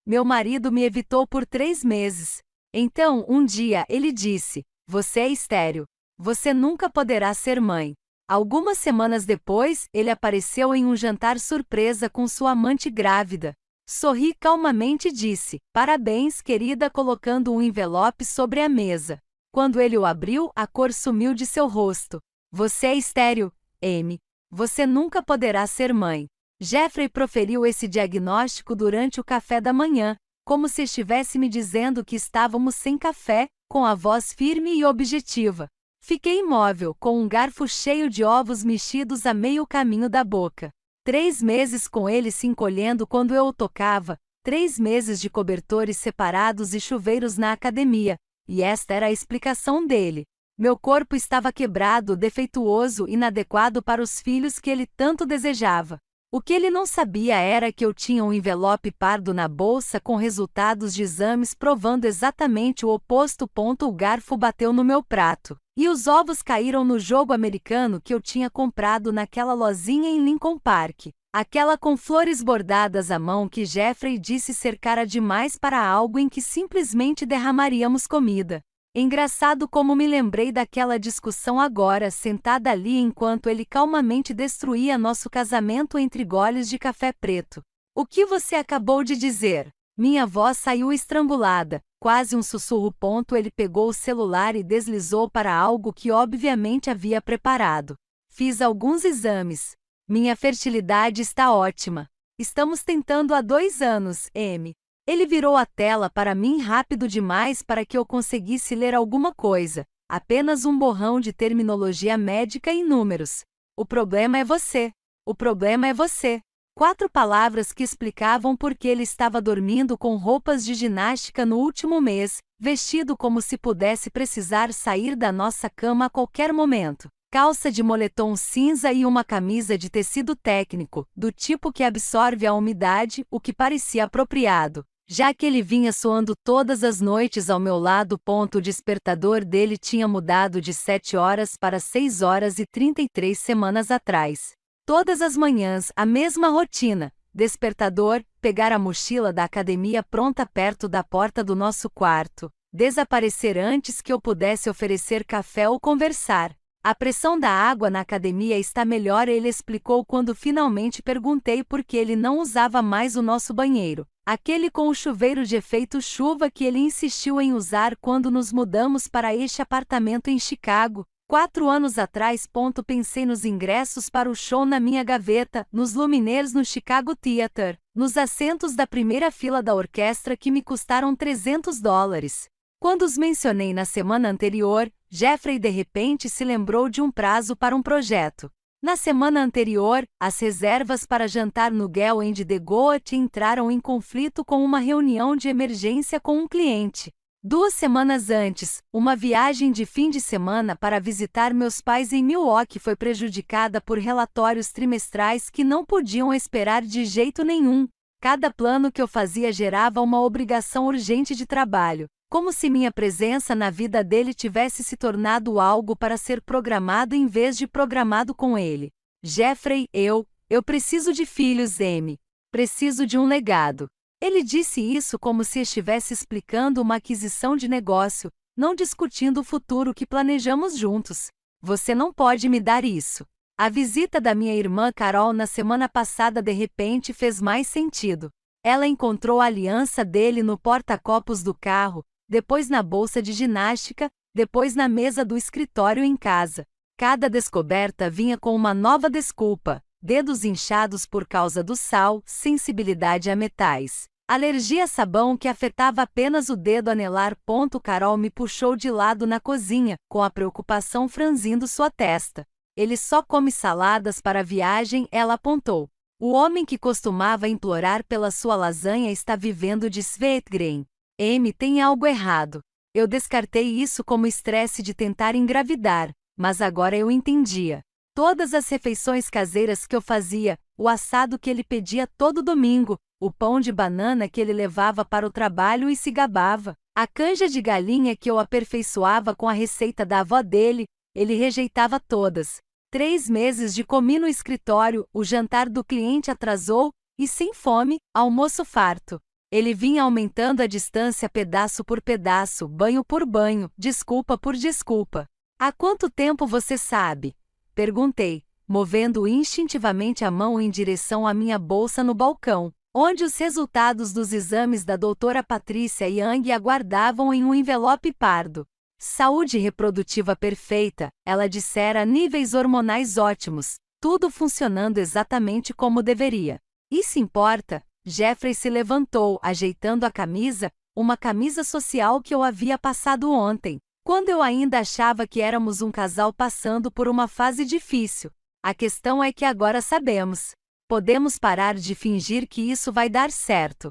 Meu marido me evitou por 3 meses. Então, um dia, ele disse: Você é estéril. Você nunca poderá ser mãe. Algumas semanas depois, ele apareceu em um jantar surpresa com sua amante grávida. Sorri calmamente e disse: Parabéns, querida, colocando um envelope sobre a mesa. Quando ele o abriu, a cor sumiu de seu rosto. Você é estéril, Amy. Você nunca poderá ser mãe. Jeffrey proferiu esse diagnóstico durante o café da manhã, como se estivesse me dizendo que estávamos sem café, com a voz firme e objetiva. Fiquei imóvel, com um garfo cheio de ovos mexidos a meio caminho da boca. 3 meses com ele se encolhendo quando eu o tocava, 3 meses de cobertores separados e chuveiros na academia, e esta era a explicação dele. Meu corpo estava quebrado, defeituoso, inadequado para os filhos que ele tanto desejava. O que ele não sabia era que eu tinha um envelope pardo na bolsa com resultados de exames provando exatamente o oposto. O garfo bateu no meu prato, e os ovos caíram no jogo americano que eu tinha comprado naquela lozinha em Lincoln Park. Aquela com flores bordadas à mão que Jeffrey disse ser cara demais para algo em que simplesmente derramaríamos comida. Engraçado como me lembrei daquela discussão agora, sentada ali enquanto ele calmamente destruía nosso casamento entre goles de café preto. O que você acabou de dizer? Minha voz saiu estrangulada, quase um sussurro. Ele pegou o celular e deslizou para algo que obviamente havia preparado. Fiz alguns exames. Minha fertilidade está ótima. Estamos tentando há 2 anos, Amy. Ele virou a tela para mim rápido demais para que eu conseguisse ler alguma coisa. Apenas um borrão de terminologia médica e números. O problema é você. O problema é você. 4 palavras que explicavam por que ele estava dormindo com roupas de ginástica no último mês, vestido como se pudesse precisar sair da nossa cama a qualquer momento. Calça de moletom cinza e uma camisa de tecido técnico, do tipo que absorve a umidade, o que parecia apropriado, já que ele vinha soando todas as noites ao meu lado. O despertador dele tinha mudado de 7 horas para 6 horas e 33 semanas atrás. Todas as manhãs, a mesma rotina. Despertador, pegar a mochila da academia pronta perto da porta do nosso quarto, desaparecer antes que eu pudesse oferecer café ou conversar. A pressão da água na academia está melhor, ele explicou quando finalmente perguntei por que ele não usava mais o nosso banheiro. Aquele com o chuveiro de efeito chuva que ele insistiu em usar quando nos mudamos para este apartamento em Chicago, 4 anos atrás. Pensei nos ingressos para o show na minha gaveta, nos luminaires no Chicago Theater, nos assentos da primeira fila da orquestra que me custaram $300. Quando os mencionei na semana anterior, Jeffrey de repente se lembrou de um prazo para um projeto. Na semana anterior, as reservas para jantar no Gale and the Goat entraram em conflito com uma reunião de emergência com um cliente. 2 semanas antes, uma viagem de fim de semana para visitar meus pais em Milwaukee foi prejudicada por relatórios trimestrais que não podiam esperar de jeito nenhum. Cada plano que eu fazia gerava uma obrigação urgente de trabalho, como se minha presença na vida dele tivesse se tornado algo para ser programado em vez de programado com ele. Jeffrey, eu preciso de filhos, Amy. Preciso de um legado. Ele disse isso como se estivesse explicando uma aquisição de negócio, não discutindo o futuro que planejamos juntos. Você não pode me dar isso. A visita da minha irmã Carol na semana passada de repente fez mais sentido. Ela encontrou a aliança dele no porta-copos do carro, depois na bolsa de ginástica, depois na mesa do escritório em casa. Cada descoberta vinha com uma nova desculpa: dedos inchados por causa do sal, sensibilidade a metais, alergia a sabão que afetava apenas o dedo anelar. Carol me puxou de lado na cozinha, com a preocupação franzindo sua testa. Ele só come saladas para a viagem, ela apontou. O homem que costumava implorar pela sua lasanha está vivendo de Sweetgreen. Amy, tem algo errado. Eu descartei isso como estresse de tentar engravidar, mas agora eu entendia. Todas as refeições caseiras que eu fazia, o assado que ele pedia todo domingo, o pão de banana que ele levava para o trabalho e se gabava, a canja de galinha que eu aperfeiçoava com a receita da avó dele, ele rejeitava todas. 3 meses de comi no escritório, o jantar do cliente atrasou, e sem fome, almoço farto. Ele vinha aumentando a distância pedaço por pedaço, banho por banho, desculpa por desculpa. Há quanto tempo você sabe? Perguntei, movendo instintivamente a mão em direção à minha bolsa no balcão, onde os resultados dos exames da doutora Patrícia Yang aguardavam em um envelope pardo. Saúde reprodutiva perfeita, ela dissera, níveis hormonais ótimos, tudo funcionando exatamente como deveria. Isso importa? Jeffrey se levantou, ajeitando a camisa, uma camisa social que eu havia passado ontem, quando eu ainda achava que éramos um casal passando por uma fase difícil. A questão é que agora sabemos. Podemos parar de fingir que isso vai dar certo.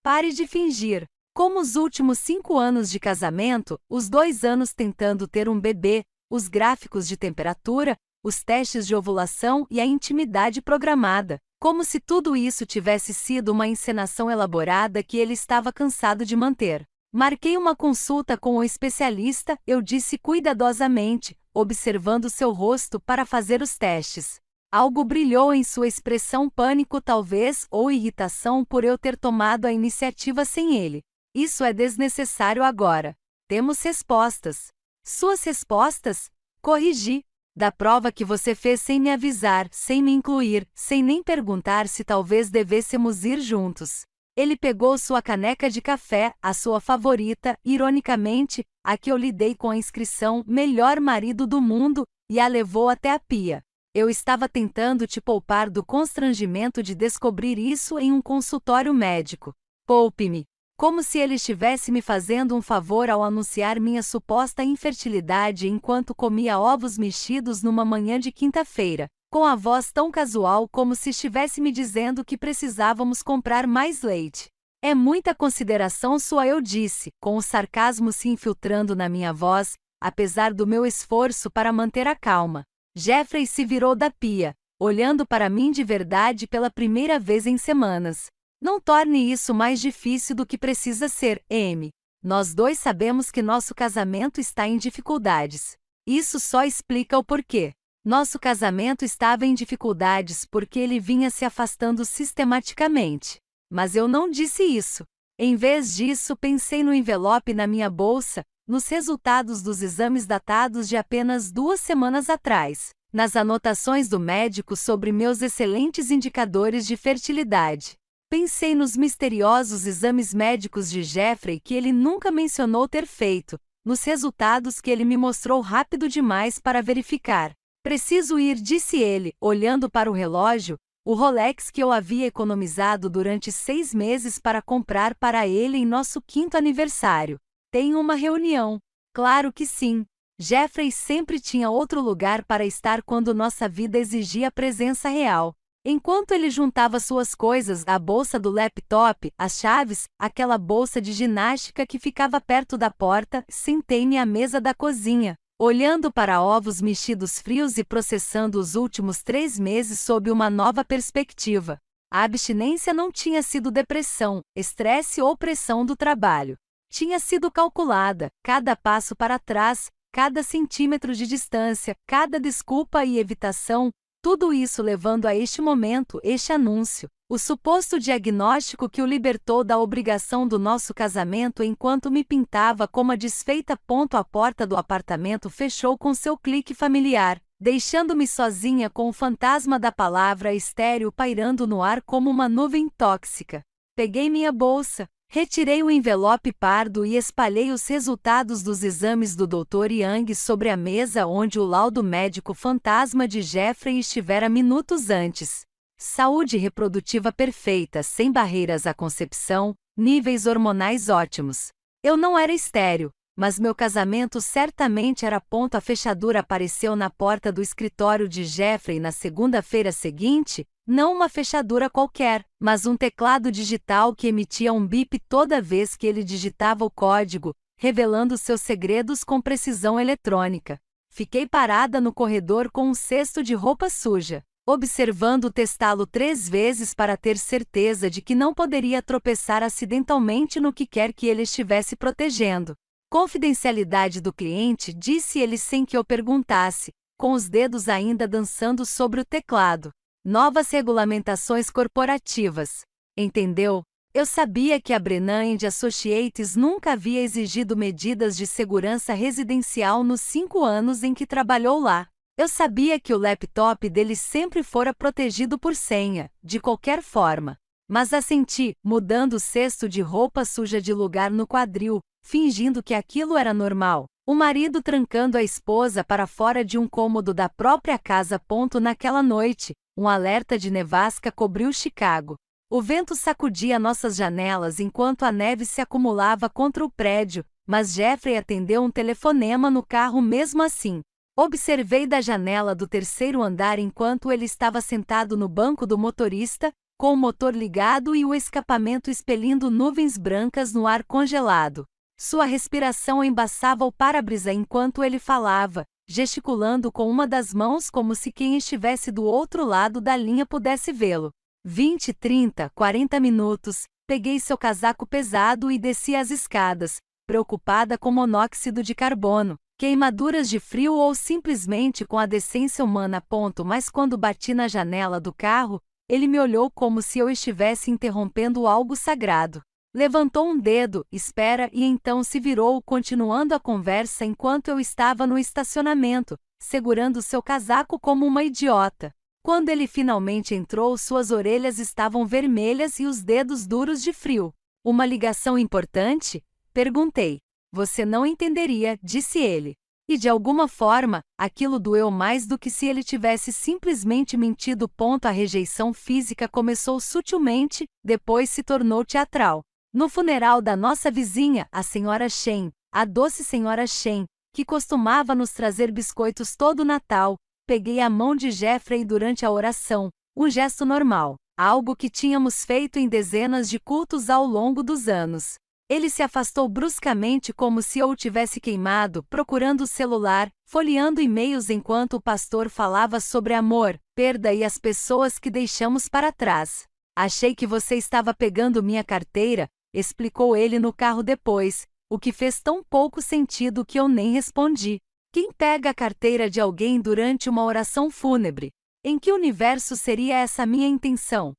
Pare de fingir. Como os últimos 5 anos de casamento, os 2 anos tentando ter um bebê, os gráficos de temperatura, os testes de ovulação e a intimidade programada. Como se tudo isso tivesse sido uma encenação elaborada que ele estava cansado de manter. Marquei uma consulta com o especialista, eu disse cuidadosamente, observando seu rosto para fazer os testes. Algo brilhou em sua expressão, pânico talvez, ou irritação por eu ter tomado a iniciativa sem ele. Isso é desnecessário agora. Temos respostas. Suas respostas? Corrigi. Da prova que você fez sem me avisar, sem me incluir, sem nem perguntar se talvez devêssemos ir juntos. Ele pegou sua caneca de café, a sua favorita, ironicamente, a que eu lhe dei com a inscrição Melhor Marido do Mundo, e a levou até a pia. Eu estava tentando te poupar do constrangimento de descobrir isso em um consultório médico. Poupe-me. Como se ele estivesse me fazendo um favor ao anunciar minha suposta infertilidade enquanto comia ovos mexidos numa manhã de quinta-feira, com a voz tão casual como se estivesse me dizendo que precisávamos comprar mais leite. É muita consideração sua, eu disse, com o sarcasmo se infiltrando na minha voz, apesar do meu esforço para manter a calma. Jeffrey se virou da pia, olhando para mim de verdade pela primeira vez em semanas. Não torne isso mais difícil do que precisa ser, Amy. Nós dois sabemos que nosso casamento está em dificuldades. Isso só explica o porquê. Nosso casamento estava em dificuldades porque ele vinha se afastando sistematicamente. Mas eu não disse isso. Em vez disso, pensei no envelope na minha bolsa, nos resultados dos exames datados de apenas 2 semanas atrás, nas anotações do médico sobre meus excelentes indicadores de fertilidade. Pensei nos misteriosos exames médicos de Jeffrey que ele nunca mencionou ter feito, nos resultados que ele me mostrou rápido demais para verificar. Preciso ir, disse ele, olhando para o relógio, o Rolex que eu havia economizado durante 6 meses para comprar para ele em nosso 5º aniversário. Tenho uma reunião. Claro que sim. Jeffrey sempre tinha outro lugar para estar quando nossa vida exigia presença real. Enquanto ele juntava suas coisas, a bolsa do laptop, as chaves, aquela bolsa de ginástica que ficava perto da porta, sentei-me à mesa da cozinha, olhando para ovos mexidos frios e processando os últimos 3 meses sob uma nova perspectiva. A abstinência não tinha sido depressão, estresse ou pressão do trabalho. Tinha sido calculada, cada passo para trás, cada centímetro de distância, cada desculpa e evitação, tudo isso levando a este momento, este anúncio, o suposto diagnóstico que o libertou da obrigação do nosso casamento enquanto me pintava como a desfeita. A porta do apartamento fechou com seu clique familiar, deixando-me sozinha com o fantasma da palavra estéril pairando no ar como uma nuvem tóxica. Peguei minha bolsa, retirei o envelope pardo e espalhei os resultados dos exames do Dr. Yang sobre a mesa onde o laudo médico fantasma de Jeffrey estivera minutos antes. Saúde reprodutiva perfeita, sem barreiras à concepção, níveis hormonais ótimos. Eu não era estéril, mas meu casamento certamente era. A fechadura apareceu na porta do escritório de Jeffrey na segunda-feira seguinte, não uma fechadura qualquer, mas um teclado digital que emitia um bip toda vez que ele digitava o código, revelando seus segredos com precisão eletrônica. Fiquei parada no corredor com um cesto de roupa suja, observando testá-lo 3 vezes para ter certeza de que não poderia tropeçar acidentalmente no que quer que ele estivesse protegendo. Confidencialidade do cliente, disse ele sem que eu perguntasse, com os dedos ainda dançando sobre o teclado. Novas regulamentações corporativas. Entendeu? Eu sabia que a Brennan Associates nunca havia exigido medidas de segurança residencial nos 5 anos em que trabalhou lá. Eu sabia que o laptop dele sempre fora protegido por senha, de qualquer forma. Mas assenti, mudando o cesto de roupa suja de lugar no quadril, fingindo que aquilo era normal. O marido trancando a esposa para fora de um cômodo da própria casa. Naquela noite, um alerta de nevasca cobriu Chicago. O vento sacudia nossas janelas enquanto a neve se acumulava contra o prédio, mas Jeffrey atendeu um telefonema no carro mesmo assim. Observei da janela do terceiro andar enquanto ele estava sentado no banco do motorista, com o motor ligado e o escapamento expelindo nuvens brancas no ar congelado. Sua respiração embaçava o para-brisa enquanto ele falava, gesticulando com uma das mãos como se quem estivesse do outro lado da linha pudesse vê-lo. 20, 30, 40 minutos, peguei seu casaco pesado e desci as escadas, preocupada com monóxido de carbono, queimaduras de frio ou simplesmente com a decência humana. Mas quando bati na janela do carro, ele me olhou como se eu estivesse interrompendo algo sagrado. Levantou um dedo, espera, e então se virou, continuando a conversa enquanto eu estava no estacionamento, segurando seu casaco como uma idiota. Quando ele finalmente entrou, suas orelhas estavam vermelhas e os dedos duros de frio. Uma ligação importante? Perguntei. Você não entenderia, disse ele. E de alguma forma, aquilo doeu mais do que se ele tivesse simplesmente mentido. A rejeição física começou sutilmente, depois se tornou teatral. No funeral da nossa vizinha, a senhora Shen, a doce senhora Shen, que costumava nos trazer biscoitos todo Natal, peguei a mão de Jeffrey durante a oração, um gesto normal, algo que tínhamos feito em dezenas de cultos ao longo dos anos. Ele se afastou bruscamente como se eu o tivesse queimado, procurando o celular, folheando e-mails enquanto o pastor falava sobre amor, perda e as pessoas que deixamos para trás. Achei que você estava pegando minha carteira, explicou ele no carro depois, o que fez tão pouco sentido que eu nem respondi. Quem pega a carteira de alguém durante uma oração fúnebre? Em que universo seria essa minha intenção?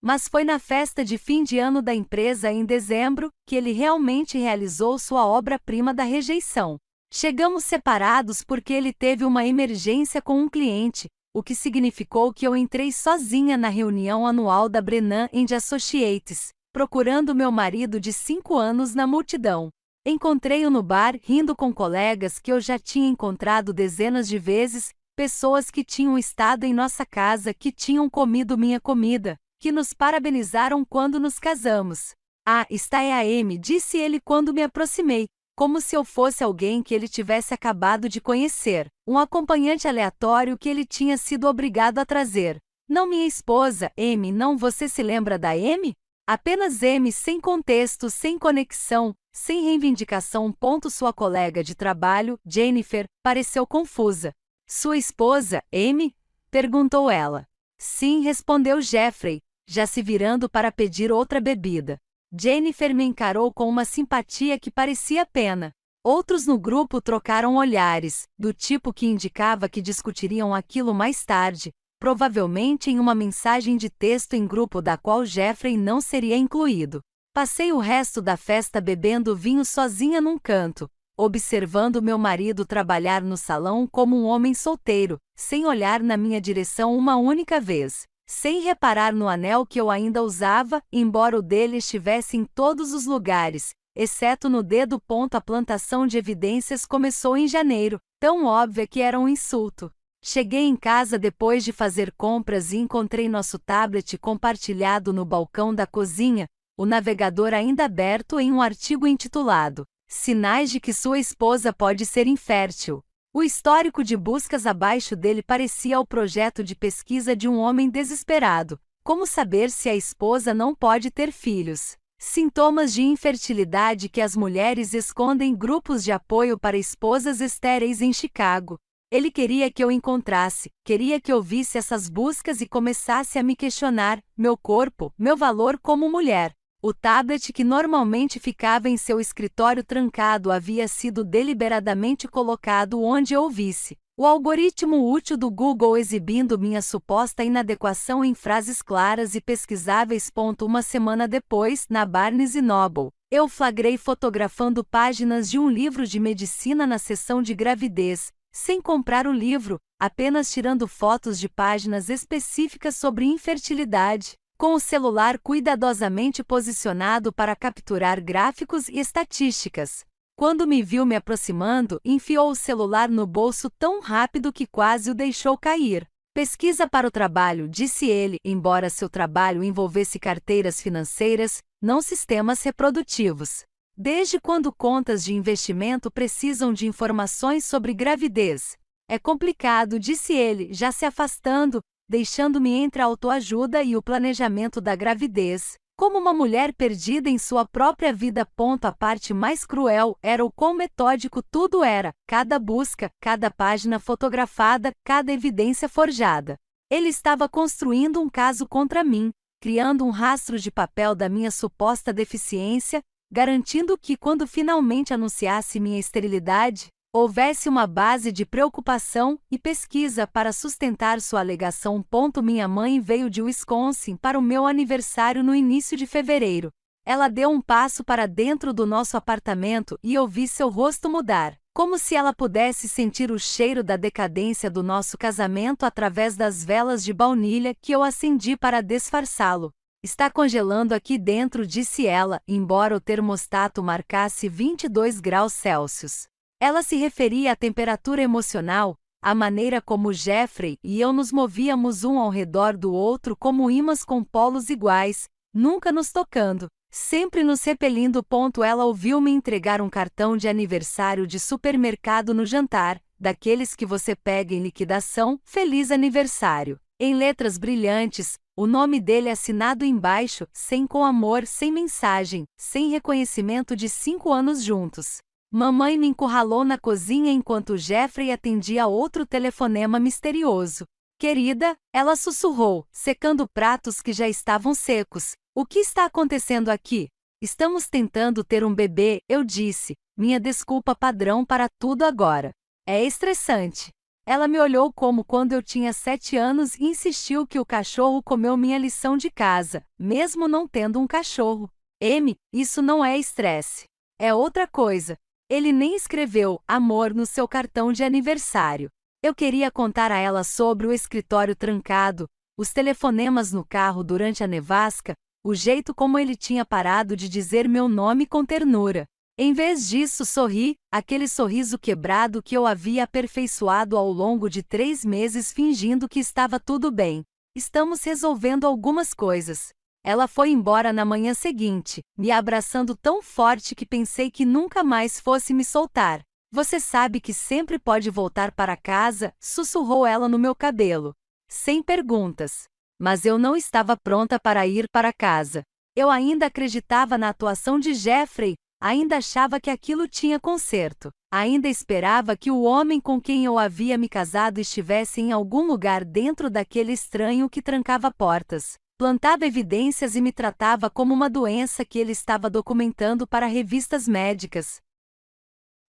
Mas foi na festa de fim de ano da empresa em dezembro que ele realmente realizou sua obra-prima da rejeição. Chegamos separados porque ele teve uma emergência com um cliente, o que significou que eu entrei sozinha na reunião anual da Brennan Associates, procurando meu marido de 5 anos na multidão. Encontrei-o no bar, rindo com colegas que eu já tinha encontrado dezenas de vezes, pessoas que tinham estado em nossa casa, que tinham comido minha comida, que nos parabenizaram quando nos casamos. Ah, está é a Amy, disse ele quando me aproximei, como se eu fosse alguém que ele tivesse acabado de conhecer, um acompanhante aleatório que ele tinha sido obrigado a trazer. Não minha esposa, Amy, não, você se lembra da Amy? Apenas Amy, sem contexto, sem conexão, sem reivindicação. Sua colega de trabalho, Jennifer, pareceu confusa. Sua esposa, Amy? Perguntou ela. Sim, respondeu Jeffrey, já se virando para pedir outra bebida. Jennifer me encarou com uma simpatia que parecia pena. Outros no grupo trocaram olhares, do tipo que indicava que discutiriam aquilo mais tarde, provavelmente em uma mensagem de texto em grupo da qual Jeffrey não seria incluído. Passei o resto da festa bebendo vinho sozinha num canto, observando meu marido trabalhar no salão como um homem solteiro, sem olhar na minha direção uma única vez, sem reparar no anel que eu ainda usava, embora o dele estivesse em todos os lugares, exceto no dedo. A plantação de evidências começou em janeiro, tão óbvia que era um insulto. Cheguei em casa depois de fazer compras e encontrei nosso tablet compartilhado no balcão da cozinha, o navegador ainda aberto em um artigo intitulado Sinais de que sua esposa pode ser infértil. O histórico de buscas abaixo dele parecia o projeto de pesquisa de um homem desesperado. Como saber se a esposa não pode ter filhos? Sintomas de infertilidade que as mulheres escondem. Grupos de apoio para esposas estéreis em Chicago. Ele queria que eu encontrasse, queria que eu visse essas buscas e começasse a me questionar, meu corpo, meu valor como mulher. O tablet que normalmente ficava em seu escritório trancado havia sido deliberadamente colocado onde eu o visse. O algoritmo útil do Google exibindo minha suposta inadequação em frases claras e pesquisáveis. Uma semana depois, na Barnes Noble, eu flagrei fotografando páginas de um livro de medicina na seção de gravidez, sem comprar o livro, apenas tirando fotos de páginas específicas sobre infertilidade, com o celular cuidadosamente posicionado para capturar gráficos e estatísticas. Quando me viu me aproximando, enfiou o celular no bolso tão rápido que quase o deixou cair. Pesquisa para o trabalho, disse ele, embora seu trabalho envolvesse carteiras financeiras, não sistemas reprodutivos. Desde quando contas de investimento precisam de informações sobre gravidez? É complicado, disse ele, já se afastando, deixando-me entre a autoajuda e o planejamento da gravidez. Como uma mulher perdida em sua própria vida. A parte mais cruel era o quão metódico tudo era, cada busca, cada página fotografada, cada evidência forjada. Ele estava construindo um caso contra mim, criando um rastro de papel da minha suposta deficiência, garantindo que, quando finalmente anunciasse minha esterilidade, houvesse uma base de preocupação e pesquisa para sustentar sua alegação. Minha mãe veio de Wisconsin para o meu aniversário no início de fevereiro. Ela deu um passo para dentro do nosso apartamento e eu vi seu rosto mudar, como se ela pudesse sentir o cheiro da decadência do nosso casamento através das velas de baunilha que eu acendi para disfarçá-lo. Está congelando aqui dentro, disse ela, embora o termostato marcasse 22 graus Celsius. Ela se referia à temperatura emocional, à maneira como Jeffrey e eu nos movíamos um ao redor do outro como ímãs com polos iguais, nunca nos tocando, sempre nos repelindo. Ela ouviu-me entregar um cartão de aniversário de supermercado no jantar, daqueles que você pega em liquidação. Feliz aniversário! Em letras brilhantes, o nome dele assinado embaixo, sem com amor, sem mensagem, sem reconhecimento de 5 anos juntos. Mamãe me encurralou na cozinha enquanto Jeffrey atendia outro telefonema misterioso. Querida, ela sussurrou, secando pratos que já estavam secos. O que está acontecendo aqui? Estamos tentando ter um bebê, eu disse, minha desculpa padrão para tudo agora. É estressante. Ela me olhou como quando eu tinha 7 anos e insistiu que o cachorro comeu minha lição de casa, mesmo não tendo um cachorro. Amy, isso não é estresse. É outra coisa. Ele nem escreveu amor no seu cartão de aniversário. Eu queria contar a ela sobre o escritório trancado, os telefonemas no carro durante a nevasca, o jeito como ele tinha parado de dizer meu nome com ternura. Em vez disso, sorri, aquele sorriso quebrado que eu havia aperfeiçoado ao longo de 3 meses fingindo que estava tudo bem. Estamos resolvendo algumas coisas. Ela foi embora na manhã seguinte, me abraçando tão forte que pensei que nunca mais fosse me soltar. Você sabe que sempre pode voltar para casa, sussurrou ela no meu cabelo. Sem perguntas. Mas eu não estava pronta para ir para casa. Eu ainda acreditava na atuação de Jeffrey, ainda achava que aquilo tinha conserto. Ainda esperava que o homem com quem eu havia me casado estivesse em algum lugar dentro daquele estranho que trancava portas. Plantava evidências e me tratava como uma doença que ele estava documentando para revistas médicas.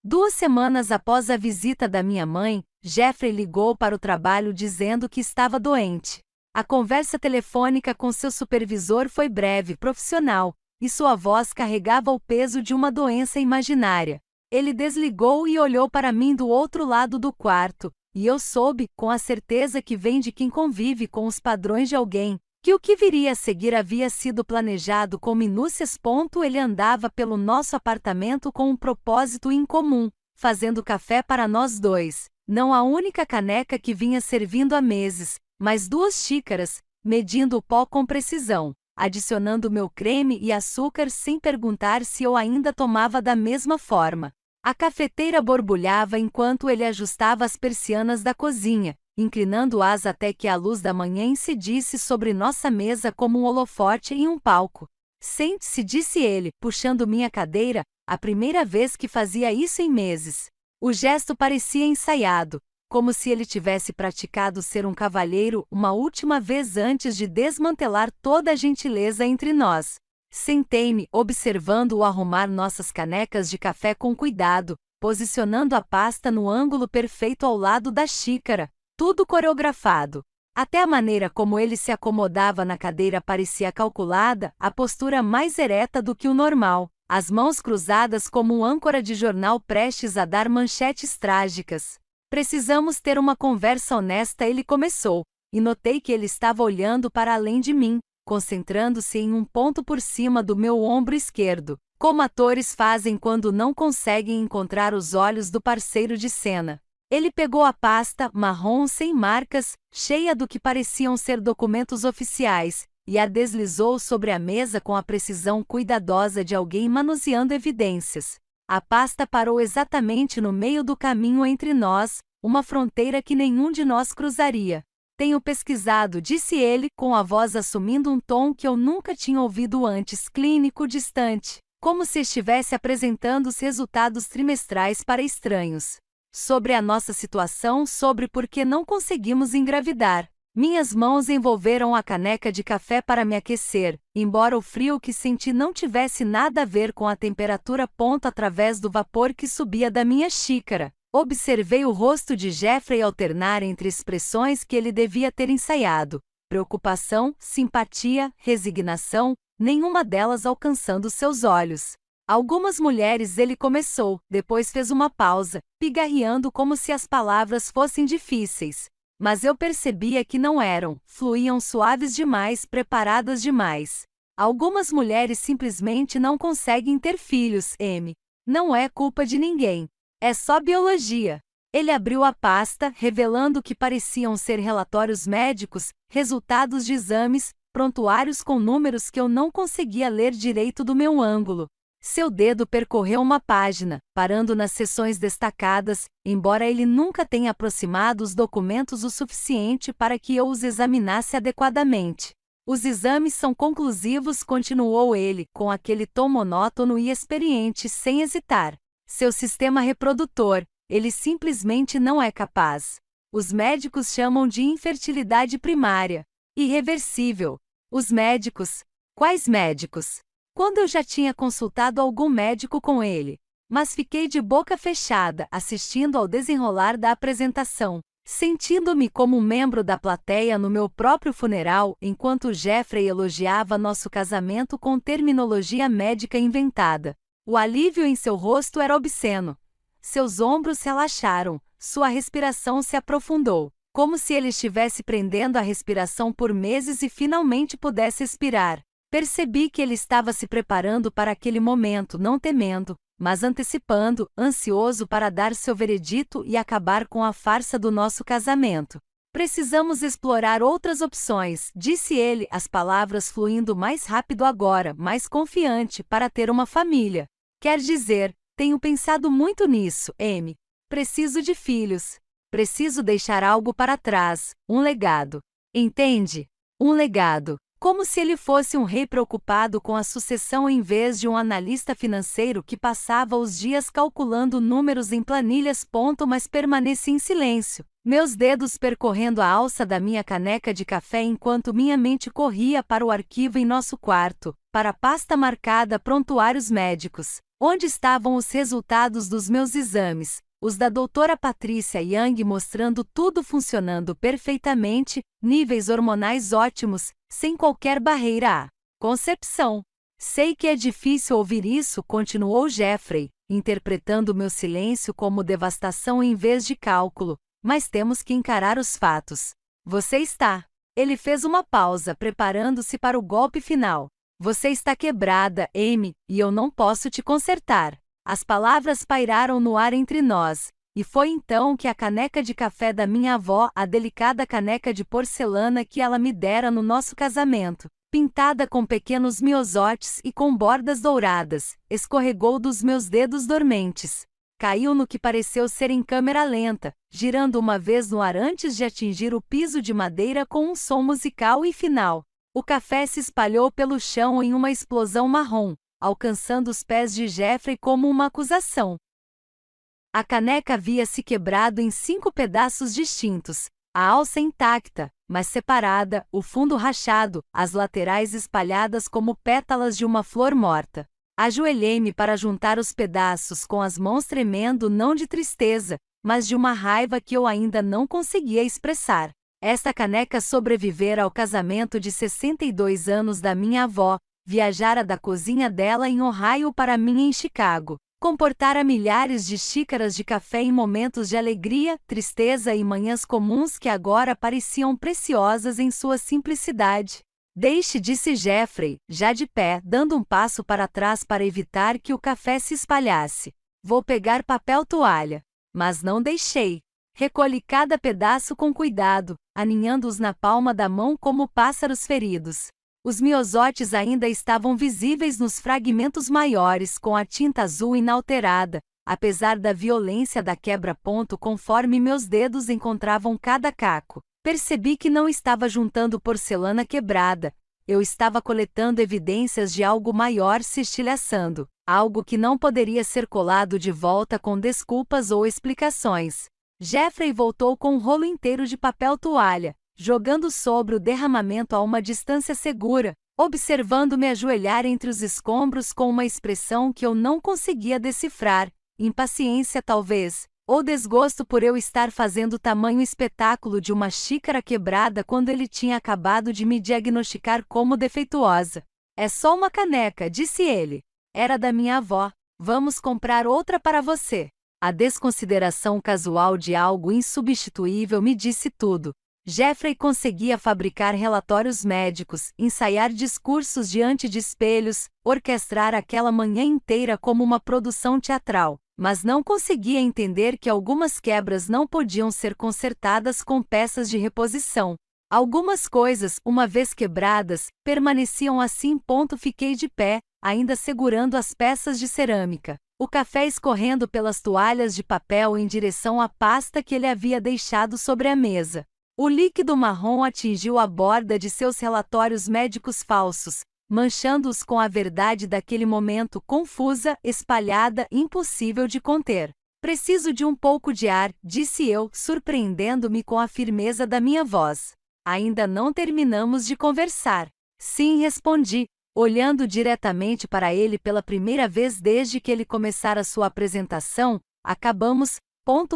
2 semanas após a visita da minha mãe, Jeffrey ligou para o trabalho dizendo que estava doente. A conversa telefônica com seu supervisor foi breve, profissional, e sua voz carregava o peso de uma doença imaginária. Ele desligou e olhou para mim do outro lado do quarto, e eu soube, com a certeza que vem de quem convive com os padrões de alguém, que o que viria a seguir havia sido planejado com minúcias. Ele andava pelo nosso apartamento com um propósito incomum, fazendo café para nós dois. Não a única caneca que vinha servindo há meses, mas 2 xícaras, medindo o pó com precisão, adicionando meu creme e açúcar sem perguntar se eu ainda tomava da mesma forma. A cafeteira borbulhava enquanto ele ajustava as persianas da cozinha, inclinando-as até que a luz da manhã incidisse sobre nossa mesa como um holofote em um palco. Sente-se, disse ele, puxando minha cadeira, a primeira vez que fazia isso em meses. O gesto parecia ensaiado, como se ele tivesse praticado ser um cavalheiro uma última vez antes de desmantelar toda a gentileza entre nós. Sentei-me, observando-o arrumar nossas canecas de café com cuidado, posicionando a pasta no ângulo perfeito ao lado da xícara, tudo coreografado. Até a maneira como ele se acomodava na cadeira parecia calculada, a postura mais ereta do que o normal, as mãos cruzadas como um âncora de jornal prestes a dar manchetes trágicas. Precisamos ter uma conversa honesta, ele começou, e notei que ele estava olhando para além de mim, concentrando-se em um ponto por cima do meu ombro esquerdo, como atores fazem quando não conseguem encontrar os olhos do parceiro de cena. Ele pegou a pasta, marrom sem marcas, cheia do que pareciam ser documentos oficiais, e a deslizou sobre a mesa com a precisão cuidadosa de alguém manuseando evidências. A pasta parou exatamente no meio do caminho entre nós, uma fronteira que nenhum de nós cruzaria. Tenho pesquisado, disse ele, com a voz assumindo um tom que eu nunca tinha ouvido antes, clínico, distante, como se estivesse apresentando os resultados trimestrais para estranhos. Sobre a nossa situação, sobre por que não conseguimos engravidar. Minhas mãos envolveram a caneca de café para me aquecer, embora o frio que senti não tivesse nada a ver com a temperatura ponto através do vapor que subia da minha xícara. Observei o rosto de Jeffrey alternar entre expressões que ele devia ter ensaiado: preocupação, simpatia, resignação, nenhuma delas alcançando seus olhos. Algumas mulheres, ele começou, depois fez uma pausa, pigarreando como se as palavras fossem difíceis. Mas eu percebia que não eram, fluíam suaves demais, preparadas demais. Algumas mulheres simplesmente não conseguem ter filhos, M. Não é culpa de ninguém. É só biologia. Ele abriu a pasta, revelando o que pareciam ser relatórios médicos, resultados de exames, prontuários com números que eu não conseguia ler direito do meu ângulo. Seu dedo percorreu uma página, parando nas seções destacadas, embora ele nunca tenha aproximado os documentos o suficiente para que eu os examinasse adequadamente. Os exames são conclusivos, continuou ele, com aquele tom monótono e experiente, sem hesitar. Seu sistema reprodutor, ele simplesmente não é capaz. Os médicos chamam de infertilidade primária. Irreversível. Os médicos. Quais médicos? Quando eu já tinha consultado algum médico com ele. Mas fiquei de boca fechada, assistindo ao desenrolar da apresentação, sentindo-me como um membro da plateia no meu próprio funeral, enquanto Jeffrey elogiava nosso casamento com terminologia médica inventada. O alívio em seu rosto era obsceno. Seus ombros relaxaram, sua respiração se aprofundou, como se ele estivesse prendendo a respiração por meses e finalmente pudesse expirar. Percebi que ele estava se preparando para aquele momento, não temendo, mas antecipando, ansioso para dar seu veredito e acabar com a farsa do nosso casamento. Precisamos explorar outras opções, disse ele, as palavras fluindo mais rápido agora, mais confiante, para ter uma família. Quer dizer, tenho pensado muito nisso, M. Preciso de filhos. Preciso deixar algo para trás, um legado. Entende? Um legado. Como se ele fosse um rei preocupado com a sucessão em vez de um analista financeiro que passava os dias calculando números em planilhas. Mas permanecia em silêncio, meus dedos percorrendo a alça da minha caneca de café enquanto minha mente corria para o arquivo em nosso quarto, para a pasta marcada prontuários médicos, onde estavam os resultados dos meus exames, os da doutora Patrícia Young mostrando tudo funcionando perfeitamente, níveis hormonais ótimos, sem qualquer barreira à concepção. Sei que é difícil ouvir isso, continuou Jeffrey, interpretando meu silêncio como devastação em vez de cálculo, mas temos que encarar os fatos. Você está. Ele fez uma pausa, preparando-se para o golpe final. Você está quebrada, Amy, e eu não posso te consertar. As palavras pairaram no ar entre nós, e foi então que a caneca de café da minha avó, a delicada caneca de porcelana que ela me dera no nosso casamento, pintada com pequenos miosotes e com bordas douradas, escorregou dos meus dedos dormentes. Caiu no que pareceu ser em câmera lenta, girando uma vez no ar antes de atingir o piso de madeira com um som musical e final. O café se espalhou pelo chão em uma explosão marrom, alcançando os pés de Jeffrey como uma acusação. A caneca havia se quebrado em 5 pedaços distintos, a alça intacta, mas separada, o fundo rachado, as laterais espalhadas como pétalas de uma flor morta. Ajoelhei-me para juntar os pedaços com as mãos tremendo não de tristeza, mas de uma raiva que eu ainda não conseguia expressar. Esta caneca sobrevivera ao casamento de 62 anos da minha avó, viajara da cozinha dela em Ohio para mim em Chicago, comportara milhares de xícaras de café em momentos de alegria, tristeza e manhãs comuns que agora pareciam preciosas em sua simplicidade. Deixe, disse Jeffrey, já de pé, dando um passo para trás para evitar que o café se espalhasse. Vou pegar papel toalha. Mas não deixei. Recolhi cada pedaço com cuidado, aninhando-os na palma da mão como pássaros feridos. Os miosotes ainda estavam visíveis nos fragmentos maiores com a tinta azul inalterada, apesar da violência da quebra-ponto conforme meus dedos encontravam cada caco. Percebi que não estava juntando porcelana quebrada, eu estava coletando evidências de algo maior se estilhaçando, algo que não poderia ser colado de volta com desculpas ou explicações. Jeffrey voltou com um rolo inteiro de papel toalha, jogando sobre o derramamento a uma distância segura, observando-me ajoelhar entre os escombros com uma expressão que eu não conseguia decifrar, impaciência talvez, ou desgosto por eu estar fazendo tamanho espetáculo de uma xícara quebrada quando ele tinha acabado de me diagnosticar como defeituosa. É só uma caneca, disse ele. Era da minha avó. Vamos comprar outra para você. A desconsideração casual de algo insubstituível me disse tudo. Jeffrey conseguia fabricar relatórios médicos, ensaiar discursos diante de espelhos, orquestrar aquela manhã inteira como uma produção teatral, mas não conseguia entender que algumas quebras não podiam ser consertadas com peças de reposição. Algumas coisas, uma vez quebradas, permaneciam assim. Fiquei de pé, ainda segurando as peças de cerâmica, o café escorrendo pelas toalhas de papel em direção à pasta que ele havia deixado sobre a mesa. O líquido marrom atingiu a borda de seus relatórios médicos falsos, manchando-os com a verdade daquele momento confusa, espalhada, impossível de conter. Preciso de um pouco de ar, disse eu, surpreendendo-me com a firmeza da minha voz. Ainda não terminamos de conversar. Sim, respondi, olhando diretamente para ele pela primeira vez desde que ele começara sua apresentação. Acabamos.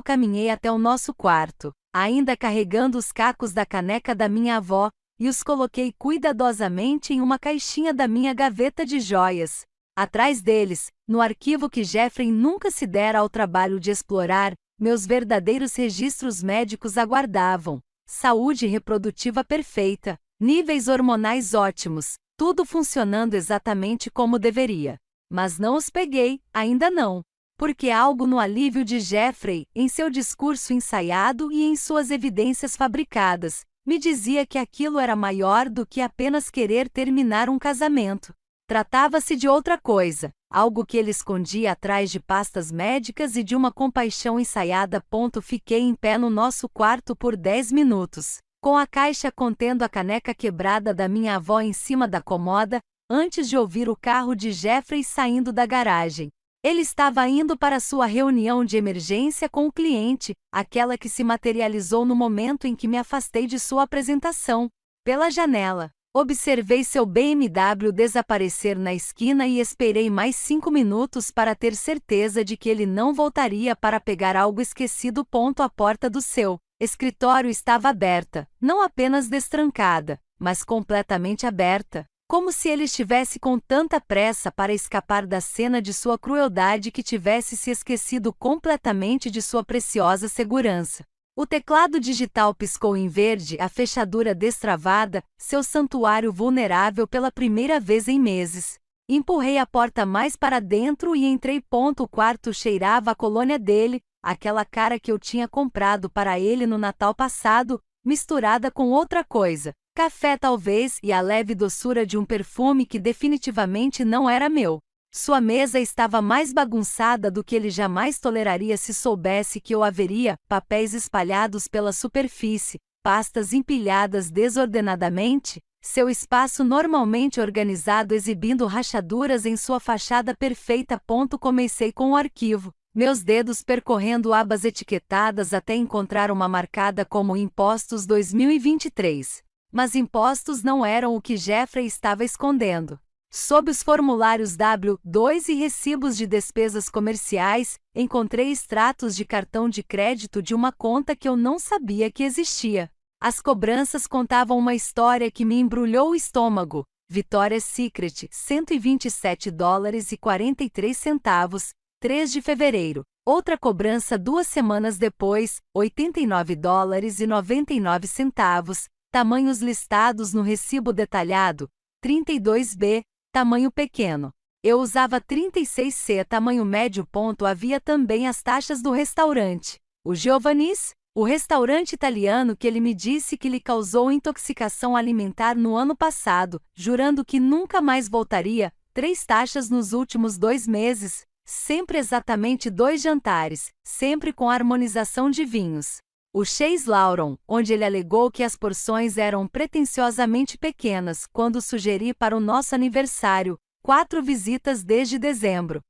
Caminhei até o nosso quarto, ainda carregando os cacos da caneca da minha avó, e os coloquei cuidadosamente em uma caixinha da minha gaveta de joias. Atrás deles, no arquivo que Jeffrey nunca se dera ao trabalho de explorar, meus verdadeiros registros médicos aguardavam. Saúde reprodutiva perfeita, níveis hormonais ótimos, tudo funcionando exatamente como deveria. Mas não os peguei, ainda não. Porque algo no alívio de Jeffrey, em seu discurso ensaiado e em suas evidências fabricadas, me dizia que aquilo era maior do que apenas querer terminar um casamento. Tratava-se de outra coisa, algo que ele escondia atrás de pastas médicas e de uma compaixão ensaiada. Fiquei em pé no nosso quarto por 10 minutos, com a caixa contendo a caneca quebrada da minha avó em cima da comoda, antes de ouvir o carro de Jeffrey saindo da garagem. Ele estava indo para sua reunião de emergência com o cliente, aquela que se materializou no momento em que me afastei de sua apresentação. Pela janela, observei seu BMW desaparecer na esquina e esperei mais 5 minutos para ter certeza de que ele não voltaria para pegar algo esquecido. A porta do seu escritório estava aberta, não apenas destrancada, mas completamente aberta. Como se ele estivesse com tanta pressa para escapar da cena de sua crueldade que tivesse se esquecido completamente de sua preciosa segurança. O teclado digital piscou em verde, a fechadura destravada, seu santuário vulnerável pela primeira vez em meses. Empurrei a porta mais para dentro e entrei. O quarto cheirava a colônia dele, aquela cara que eu tinha comprado para ele no Natal passado, misturada com outra coisa. Café talvez, e a leve doçura de um perfume que definitivamente não era meu. Sua mesa estava mais bagunçada do que ele jamais toleraria se soubesse que eu a veria, papéis espalhados pela superfície, pastas empilhadas desordenadamente, seu espaço normalmente organizado exibindo rachaduras em sua fachada perfeita. Comecei com o arquivo, meus dedos percorrendo abas etiquetadas até encontrar uma marcada como Impostos 2023. Mas impostos não eram o que Jeffrey estava escondendo. Sob os formulários W2 e recibos de despesas comerciais, encontrei extratos de cartão de crédito de uma conta que eu não sabia que existia. As cobranças contavam uma história que me embrulhou o estômago. Victoria's Secret, $127,43, 3 de fevereiro. Outra cobrança 2 semanas depois, $89,99, tamanhos listados no recibo detalhado, 32B, tamanho pequeno. Eu usava 36C tamanho médio. Havia também as taxas do restaurante. O Giovanni's, o restaurante italiano que ele me disse que lhe causou intoxicação alimentar no ano passado, jurando que nunca mais voltaria, 3 taxas nos últimos 2 meses, sempre exatamente 2 jantares, sempre com harmonização de vinhos. O Chez Lauron, onde ele alegou que as porções eram pretensiosamente pequenas quando sugeri para o nosso aniversário, 4 visitas desde dezembro.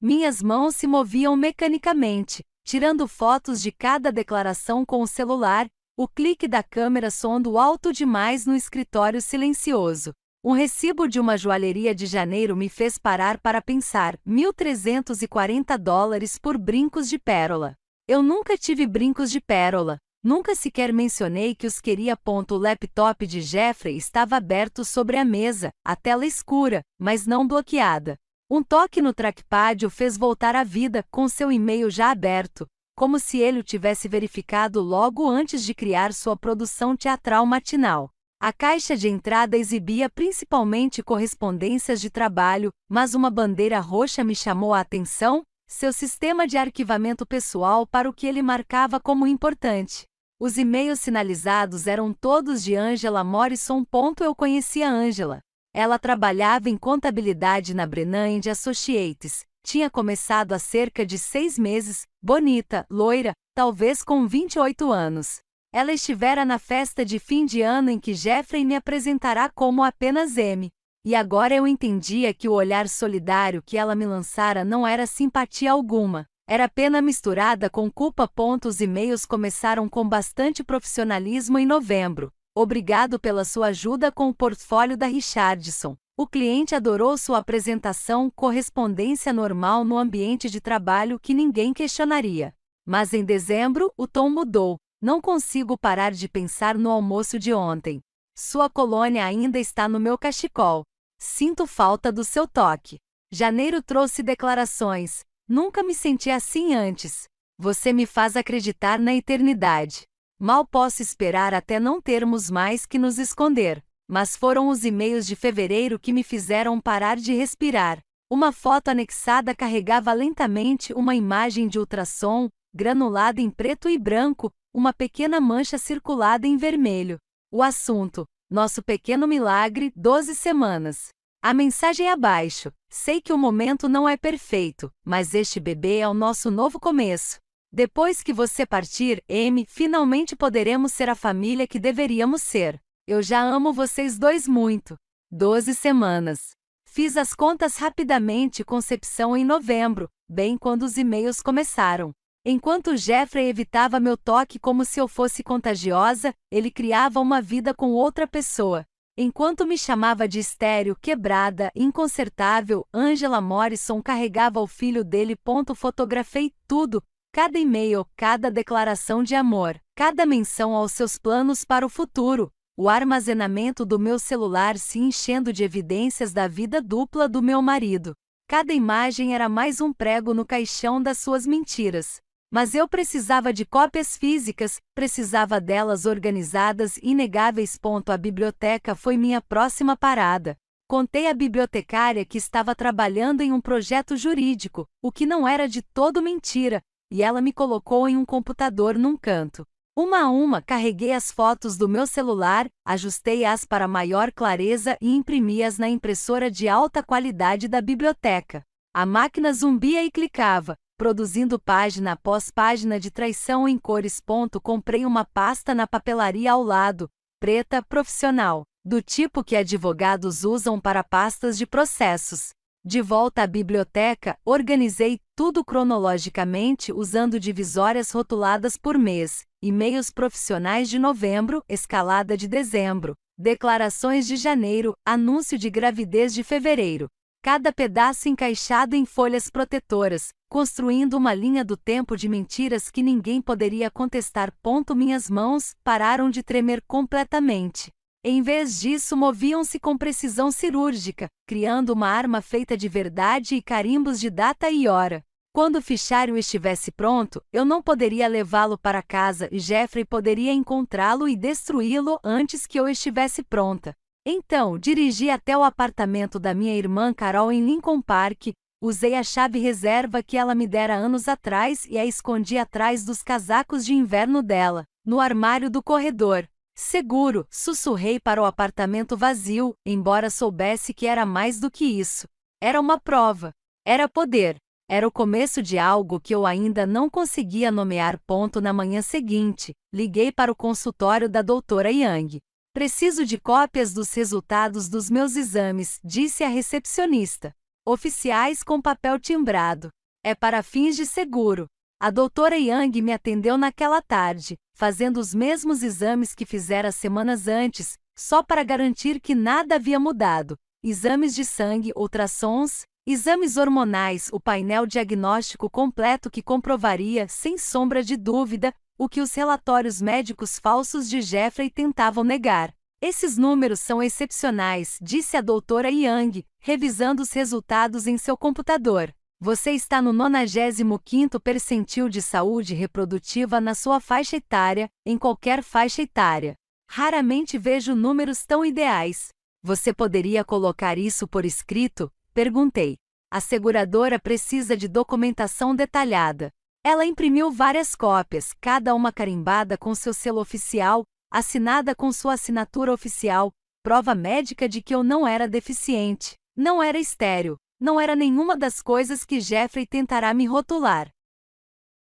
Minhas mãos se moviam mecanicamente, tirando fotos de cada declaração com o celular, o clique da câmera soando alto demais no escritório silencioso. Um recibo de uma joalheria de janeiro me fez parar para pensar, $1.340 por brincos de pérola. Eu nunca tive brincos de pérola, nunca sequer mencionei que os queria. O laptop de Jeffrey estava aberto sobre a mesa, a tela escura, mas não bloqueada. Um toque no trackpad o fez voltar à vida com seu e-mail já aberto, como se ele o tivesse verificado logo antes de criar sua produção teatral matinal. A caixa de entrada exibia principalmente correspondências de trabalho, mas uma bandeira roxa me chamou a atenção, seu sistema de arquivamento pessoal para o que ele marcava como importante. Os e-mails sinalizados eram todos de Angela Morrison. Eu conhecia Angela. Ela trabalhava em contabilidade na Brennan & Associates. Tinha começado há cerca de 6 meses, bonita, loira, talvez com 28 anos. Ela estivera na festa de fim de ano em que Jeffrey me apresentará como apenas M. E agora eu entendia que o olhar solidário que ela me lançara não era simpatia alguma, era pena misturada com culpa. Os e-mails começaram com bastante profissionalismo em novembro. Obrigado pela sua ajuda com o portfólio da Richardson. O cliente adorou sua apresentação, correspondência normal no ambiente de trabalho que ninguém questionaria. Mas em dezembro, o tom mudou. Não consigo parar de pensar no almoço de ontem. Sua colônia ainda está no meu cachecol. Sinto falta do seu toque. Janeiro trouxe declarações. Nunca me senti assim antes. Você me faz acreditar na eternidade. Mal posso esperar até não termos mais que nos esconder. Mas foram os e-mails de fevereiro que me fizeram parar de respirar. Uma foto anexada carregava lentamente uma imagem de ultrassom, granulada em preto e branco, uma pequena mancha circulada em vermelho. O assunto: nosso pequeno milagre, 12 semanas. A mensagem abaixo: sei que o momento não é perfeito, mas este bebê é o nosso novo começo. Depois que você partir, M, finalmente poderemos ser a família que deveríamos ser. Eu já amo vocês dois muito. 12 semanas. Fiz as contas rapidamente. Concepção em novembro, bem quando os e-mails começaram. Enquanto Jeffrey evitava meu toque como se eu fosse contagiosa, ele criava uma vida com outra pessoa. Enquanto me chamava de estéril, quebrada, inconsertável, Angela Morrison carregava o filho dele. Fotografei tudo, cada e-mail, cada declaração de amor, cada menção aos seus planos para o futuro. O armazenamento do meu celular se enchendo de evidências da vida dupla do meu marido. Cada imagem era mais um prego no caixão das suas mentiras. Mas eu precisava de cópias físicas, precisava delas organizadas e inegáveis. A biblioteca foi minha próxima parada. Contei à bibliotecária que estava trabalhando em um projeto jurídico, o que não era de todo mentira, e ela me colocou em um computador num canto. Uma a uma, carreguei as fotos do meu celular, ajustei-as para maior clareza e imprimi-as na impressora de alta qualidade da biblioteca. A máquina zumbia e clicava, produzindo página após página de traição em cores. Comprei uma pasta na papelaria ao lado, preta, profissional, do tipo que advogados usam para pastas de processos. De volta à biblioteca, organizei tudo cronologicamente usando divisórias rotuladas por mês, e-mails profissionais de novembro, escalada de dezembro, declarações de janeiro, anúncio de gravidez de fevereiro. Cada pedaço encaixado em folhas protetoras, construindo uma linha do tempo de mentiras que ninguém poderia contestar. Minhas mãos pararam de tremer completamente. Em vez disso, moviam-se com precisão cirúrgica, criando uma arma feita de verdade e carimbos de data e hora. Quando o fichário estivesse pronto, eu não poderia levá-lo para casa e Jeffrey poderia encontrá-lo e destruí-lo antes que eu estivesse pronta. Então, dirigi até o apartamento da minha irmã Carol em Lincoln Park, usei a chave reserva que ela me dera anos atrás e a escondi atrás dos casacos de inverno dela, no armário do corredor. Seguro, sussurrei para o apartamento vazio, embora soubesse que era mais do que isso. Era uma prova. Era poder. Era o começo de algo que eu ainda não conseguia nomear. Na manhã seguinte, liguei para o consultório da doutora Young. Preciso de cópias dos resultados dos meus exames, disse a recepcionista. Oficiais com papel timbrado. É para fins de seguro. A doutora Young me atendeu naquela tarde, fazendo os mesmos exames que fizera semanas antes, só para garantir que nada havia mudado. Exames de sangue, ultrassons, exames hormonais, o painel diagnóstico completo que comprovaria, sem sombra de dúvida, o que os relatórios médicos falsos de Jeffrey tentavam negar. Esses números são excepcionais, disse a doutora Young, revisando os resultados em seu computador. Você está no 95º percentil de saúde reprodutiva na sua faixa etária, em qualquer faixa etária. Raramente vejo números tão ideais. Você poderia colocar isso por escrito? Perguntei. A seguradora precisa de documentação detalhada. Ela imprimiu várias cópias, cada uma carimbada com seu selo oficial, assinada com sua assinatura oficial, prova médica de que eu não era deficiente, não era estéril, não era nenhuma das coisas que Jeffrey tentará me rotular.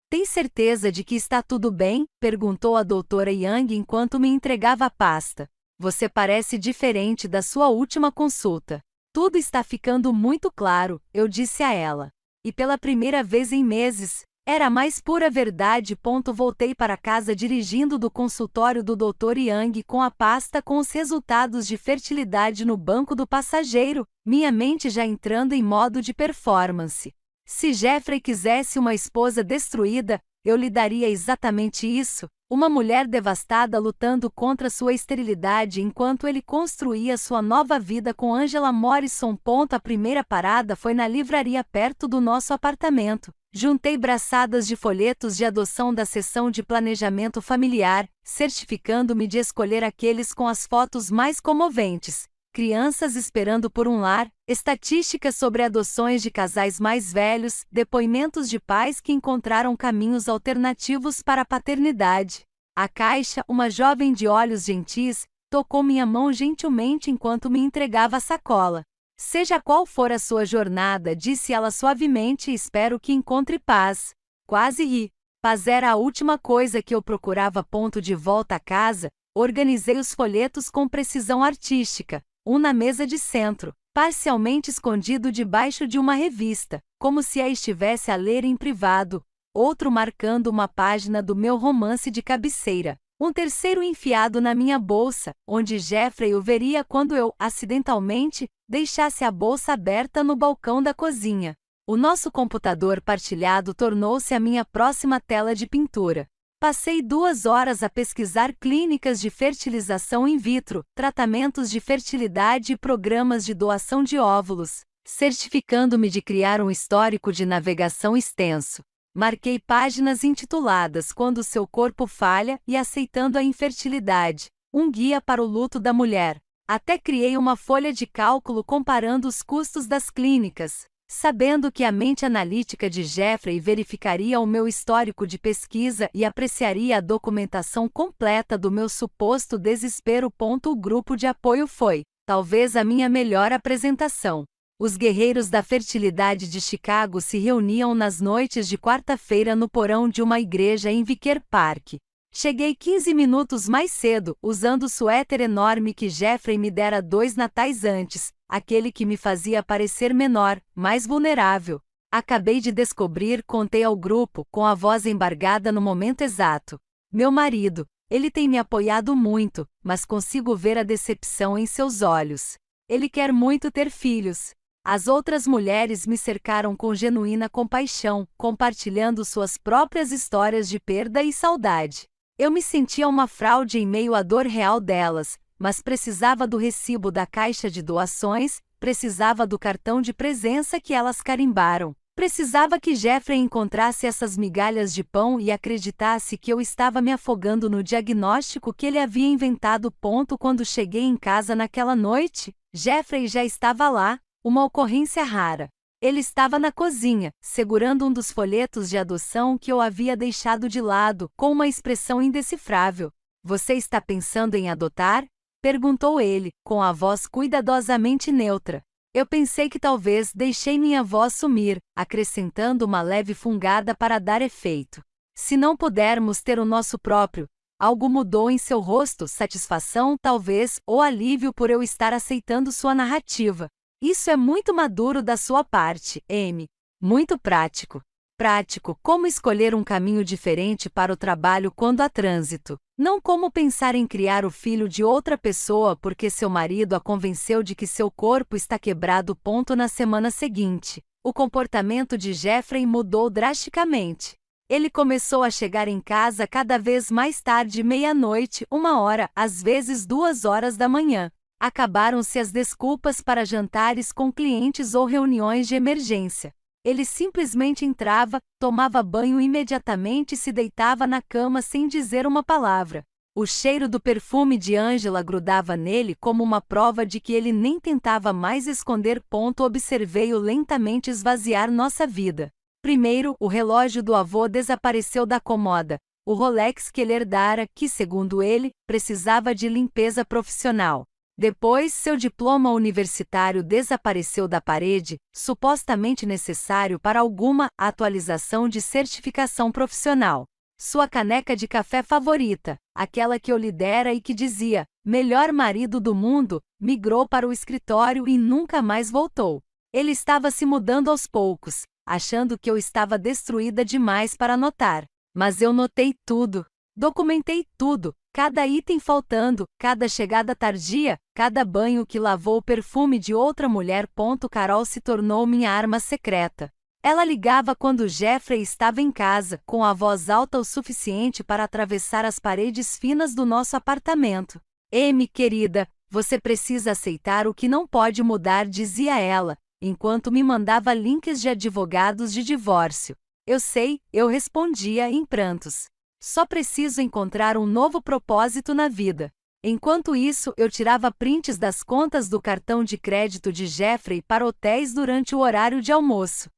Tem certeza de que está tudo bem? Perguntou a doutora Young enquanto me entregava a pasta. Você parece diferente da sua última consulta. Tudo está ficando muito claro, eu disse a ela. E pela primeira vez em meses, era a mais pura verdade. Voltei para casa dirigindo do consultório do Dr. Young com a pasta com os resultados de fertilidade no banco do passageiro, minha mente já entrando em modo de performance. Se Jeffrey quisesse uma esposa destruída, eu lhe daria exatamente isso, uma mulher devastada lutando contra sua esterilidade enquanto ele construía sua nova vida com Angela Morrison. A primeira parada foi na livraria perto do nosso apartamento. Juntei braçadas de folhetos de adoção da seção de planejamento familiar, certificando-me de escolher aqueles com as fotos mais comoventes. Crianças esperando por um lar, estatísticas sobre adoções de casais mais velhos, depoimentos de pais que encontraram caminhos alternativos para a paternidade. A caixa, uma jovem de olhos gentis, tocou minha mão gentilmente enquanto me entregava a sacola. Seja qual for a sua jornada, disse ela suavemente, espero que encontre paz. Quase ri. Paz era a última coisa que eu procurava. De volta a casa, organizei os folhetos com precisão artística. Um na mesa de centro, parcialmente escondido debaixo de uma revista, como se a estivesse a ler em privado, outro marcando uma página do meu romance de cabeceira, um terceiro enfiado na minha bolsa, onde Jeffrey o veria quando eu, acidentalmente, deixasse a bolsa aberta no balcão da cozinha. O nosso computador partilhado tornou-se a minha próxima tela de pintura. Passei 2 horas a pesquisar clínicas de fertilização in vitro, tratamentos de fertilidade e programas de doação de óvulos, certificando-me de criar um histórico de navegação extenso. Marquei páginas intituladas Quando seu corpo falha e aceitando a infertilidade, um guia para o luto da mulher. Até criei uma folha de cálculo comparando os custos das clínicas, sabendo que a mente analítica de Jeffrey verificaria o meu histórico de pesquisa e apreciaria a documentação completa do meu suposto desespero. O grupo de apoio foi, talvez, a minha melhor apresentação. Os guerreiros da fertilidade de Chicago se reuniam nas noites de quarta-feira no porão de uma igreja em Vicker Park. Cheguei 15 minutos mais cedo, usando o suéter enorme que Jeffrey me dera 2 natais antes, aquele que me fazia parecer menor, mais vulnerável. Acabei de descobrir, contei ao grupo, com a voz embargada no momento exato. Meu marido, Ele tem me apoiado muito, mas consigo ver a decepção em seus olhos. Ele quer muito ter filhos. As outras mulheres me cercaram com genuína compaixão, compartilhando suas próprias histórias de perda e saudade. Eu me sentia uma fraude em meio à dor real delas, mas precisava do recibo da caixa de doações, precisava do cartão de presença que elas carimbaram. Precisava que Jeffrey encontrasse essas migalhas de pão e acreditasse que eu estava me afogando no diagnóstico que ele havia inventado. Quando cheguei em casa naquela noite, Jeffrey já estava lá, uma ocorrência rara. Ele estava na cozinha, segurando um dos folhetos de adoção que eu havia deixado de lado, com uma expressão indecifrável. Você está pensando em adotar? Perguntou ele, com a voz cuidadosamente neutra. Eu pensei que talvez deixei minha voz sumir, acrescentando uma leve fungada para dar efeito. Se não pudermos ter o nosso próprio, algo mudou em seu rosto, satisfação talvez, ou alívio por eu estar aceitando sua narrativa. Isso é muito maduro da sua parte, Amy. Muito prático. Prático, como escolher um caminho diferente para o trabalho quando há trânsito. Não como pensar em criar o filho de outra pessoa porque seu marido a convenceu de que seu corpo está quebrado. Na semana seguinte, o comportamento de Jeffrey mudou drasticamente. Ele começou a chegar em casa cada vez mais tarde, meia-noite, 1 hora, às vezes 2 horas da manhã. Acabaram-se as desculpas para jantares com clientes ou reuniões de emergência. Ele simplesmente entrava, tomava banho imediatamente e se deitava na cama sem dizer uma palavra. O cheiro do perfume de Angela grudava nele como uma prova de que ele nem tentava mais esconder. Observei-o lentamente esvaziar nossa vida. Primeiro, o relógio do avô desapareceu da comoda, o Rolex que ele herdara, que, segundo ele, precisava de limpeza profissional. Depois, seu diploma universitário desapareceu da parede, supostamente necessário para alguma atualização de certificação profissional. Sua caneca de café favorita, aquela que eu lhe dera e que dizia, melhor marido do mundo, migrou para o escritório e nunca mais voltou. Ele estava se mudando aos poucos, achando que eu estava destruída demais para notar. Mas eu notei tudo. Documentei tudo. Cada item faltando, cada chegada tardia, cada banho que lavou o perfume de outra mulher. Carol se tornou minha arma secreta. Ela ligava quando Jeffrey estava em casa, com a voz alta o suficiente para atravessar as paredes finas do nosso apartamento. Amy, querida, você precisa aceitar o que não pode mudar, dizia ela, enquanto me mandava links de advogados de divórcio. Eu sei, eu respondia em prantos. Só preciso encontrar um novo propósito na vida. Enquanto isso, eu tirava prints das contas do cartão de crédito de Jeffrey para hotéis durante o horário de almoço.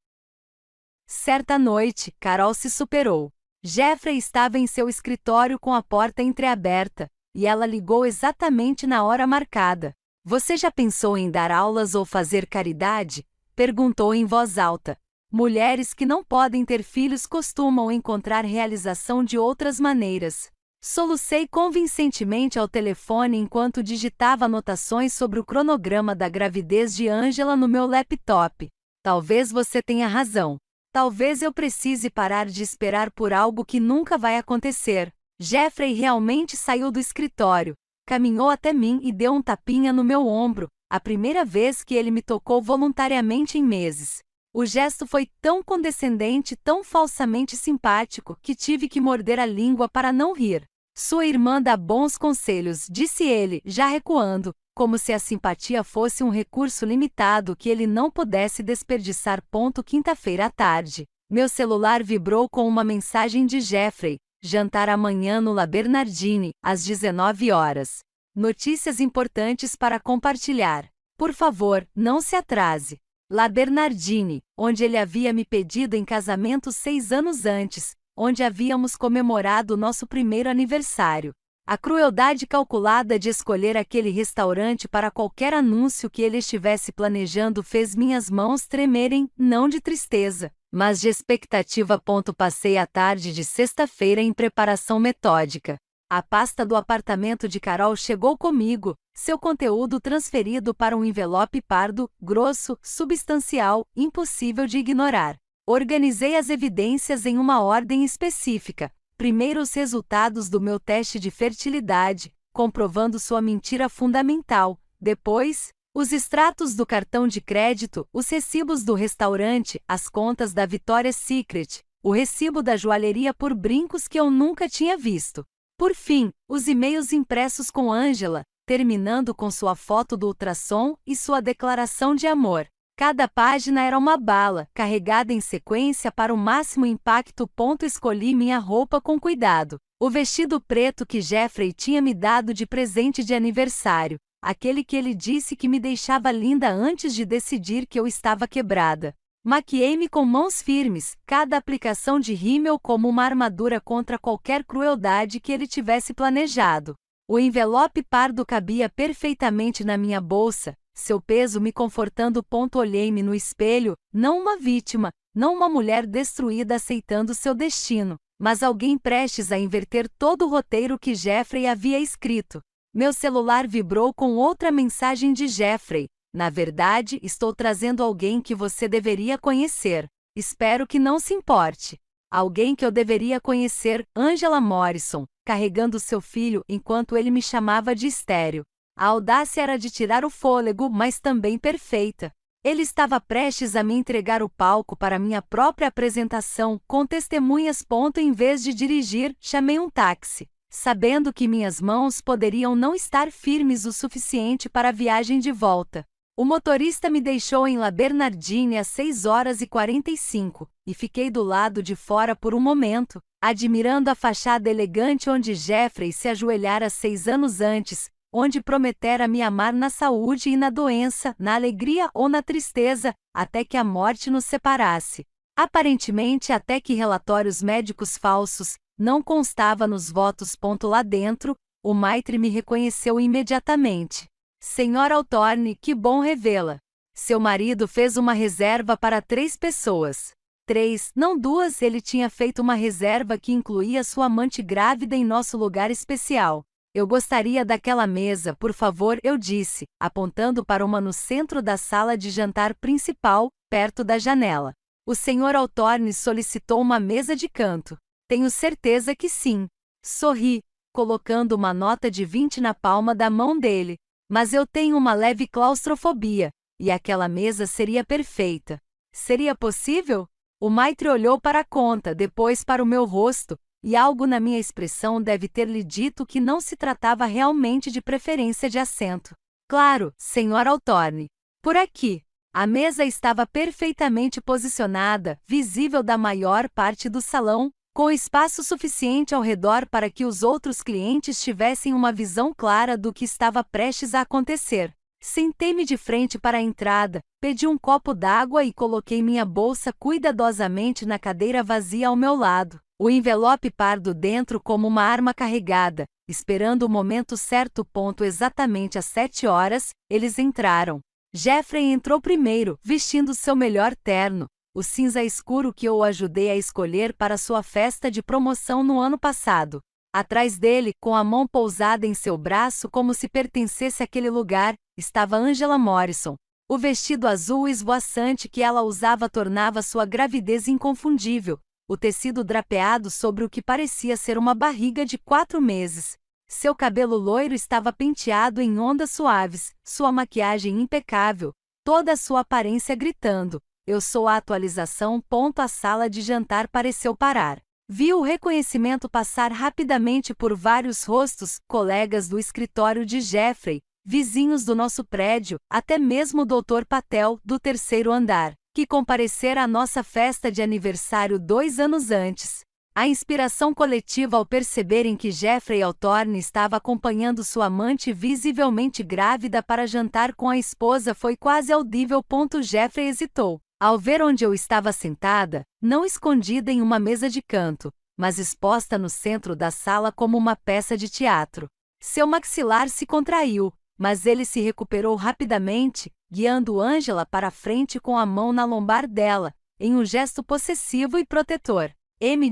Certa noite, Carol se superou. Jeffrey estava em seu escritório com a porta entreaberta, e ela ligou exatamente na hora marcada. Você já pensou em dar aulas ou fazer caridade? Perguntou em voz alta. Mulheres que não podem ter filhos costumam encontrar realização de outras maneiras. Solucei convincentemente ao telefone enquanto digitava anotações sobre o cronograma da gravidez de Angela no meu laptop. Talvez você tenha razão. Talvez eu precise parar de esperar por algo que nunca vai acontecer. Jeffrey realmente saiu do escritório, caminhou até mim e deu um tapinha no meu ombro, a primeira vez que ele me tocou voluntariamente em meses. O gesto foi tão condescendente, tão falsamente simpático, que tive que morder a língua para não rir. Sua irmã dá bons conselhos, disse ele, já recuando, como se a simpatia fosse um recurso limitado que ele não pudesse desperdiçar. Quinta-feira à tarde. Meu celular vibrou com uma mensagem de Jeffrey. Jantar amanhã no La Bernardine, às 19 horas. Notícias importantes para compartilhar. Por favor, não se atrase. La Bernardine, onde ele havia me pedido em casamento 6 anos antes, onde havíamos comemorado nosso primeiro aniversário. A crueldade calculada de escolher aquele restaurante para qualquer anúncio que ele estivesse planejando fez minhas mãos tremerem, não de tristeza, mas de expectativa. Passei a tarde de sexta-feira em preparação metódica. A pasta do apartamento de Carol chegou comigo, seu conteúdo transferido para um envelope pardo, grosso, substancial, impossível de ignorar. Organizei as evidências em uma ordem específica. Primeiro os resultados do meu teste de fertilidade, comprovando sua mentira fundamental. Depois, os extratos do cartão de crédito, os recibos do restaurante, as contas da Victoria's Secret, o recibo da joalheria por brincos que eu nunca tinha visto. Por fim, os e-mails impressos com Angela, terminando com sua foto do ultrassom e sua declaração de amor. Cada página era uma bala, carregada em sequência para o máximo impacto. Escolhi minha roupa com cuidado. O vestido preto que Jeffrey tinha me dado de presente de aniversário, aquele que ele disse que me deixava linda antes de decidir que eu estava quebrada. Maquiei-me com mãos firmes, cada aplicação de rímel como uma armadura contra qualquer crueldade que ele tivesse planejado. O envelope pardo cabia perfeitamente na minha bolsa, seu peso me confortando. Olhei-me no espelho, não uma vítima, não uma mulher destruída aceitando seu destino, mas alguém prestes a inverter todo o roteiro que Jeffrey havia escrito. Meu celular vibrou com outra mensagem de Jeffrey. Na verdade, estou trazendo alguém que você deveria conhecer. Espero que não se importe. Alguém que eu deveria conhecer, Angela Morrison, carregando seu filho enquanto ele me chamava de estéril. A audácia era de tirar o fôlego, mas também perfeita. Ele estava prestes a me entregar o palco para minha própria apresentação, com testemunhas. Em vez de dirigir, chamei um táxi, sabendo que minhas mãos poderiam não estar firmes o suficiente para a viagem de volta. O motorista me deixou em La Bernardine às 6h45, e fiquei do lado de fora por um momento, admirando a fachada elegante onde Jeffrey se ajoelhara 6 anos antes, onde prometera me amar na saúde e na doença, na alegria ou na tristeza, até que a morte nos separasse. Aparentemente até que relatórios médicos falsos, não constava nos votos. Lá dentro, o maitre me reconheceu imediatamente. Senhora Hawthorne, que bom revê-la. Seu marido fez uma reserva para 3 pessoas. 3, não 2, ele tinha feito uma reserva que incluía sua amante grávida em nosso lugar especial. Eu gostaria daquela mesa, por favor, eu disse, apontando para uma no centro da sala de jantar principal, perto da janela. O Sr. Hawthorne solicitou uma mesa de canto. Tenho certeza que sim. Sorri, colocando uma nota de 20 na palma da mão dele. Mas eu tenho uma leve claustrofobia, e aquela mesa seria perfeita. Seria possível? O maitre olhou para a conta, depois para o meu rosto, e algo na minha expressão deve ter lhe dito que não se tratava realmente de preferência de assento. Claro, Sr. Hawthorne. Por aqui. A mesa estava perfeitamente posicionada, visível da maior parte do salão, com espaço suficiente ao redor para que os outros clientes tivessem uma visão clara do que estava prestes a acontecer. Sentei-me de frente para a entrada, pedi um copo d'água e coloquei minha bolsa cuidadosamente na cadeira vazia ao meu lado. O envelope pardo dentro como uma arma carregada, esperando o momento certo. Exatamente às 7 horas, eles entraram. Jeffrey entrou primeiro, vestindo seu melhor terno, o cinza escuro que eu o ajudei a escolher para sua festa de promoção no ano passado. Atrás dele, com a mão pousada em seu braço como se pertencesse àquele lugar, estava Angela Morrison. O vestido azul esvoaçante que ela usava tornava sua gravidez inconfundível. O tecido drapeado sobre o que parecia ser uma barriga de 4 meses. Seu cabelo loiro estava penteado em ondas suaves, sua maquiagem impecável, toda a sua aparência gritando: eu sou a atualização. A sala de jantar pareceu parar. Vi o reconhecimento passar rapidamente por vários rostos, colegas do escritório de Jeffrey, vizinhos do nosso prédio, até mesmo o Dr. Patel, do 3º andar, que comparecera à nossa festa de aniversário 2 anos antes. A inspiração coletiva ao perceberem que Jeffrey Hawthorne estava acompanhando sua amante visivelmente grávida para jantar com a esposa foi quase audível. Jeffrey hesitou. Ao ver onde eu estava sentada, não escondida em uma mesa de canto, mas exposta no centro da sala como uma peça de teatro. Seu maxilar se contraiu, mas ele se recuperou rapidamente, guiando Angela para frente com a mão na lombar dela, em um gesto possessivo e protetor.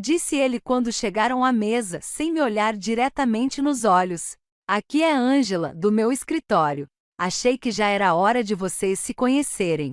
Disse ele quando chegaram à mesa, sem me olhar diretamente nos olhos. Aqui é Angela, do meu escritório. Achei que já era hora de vocês se conhecerem.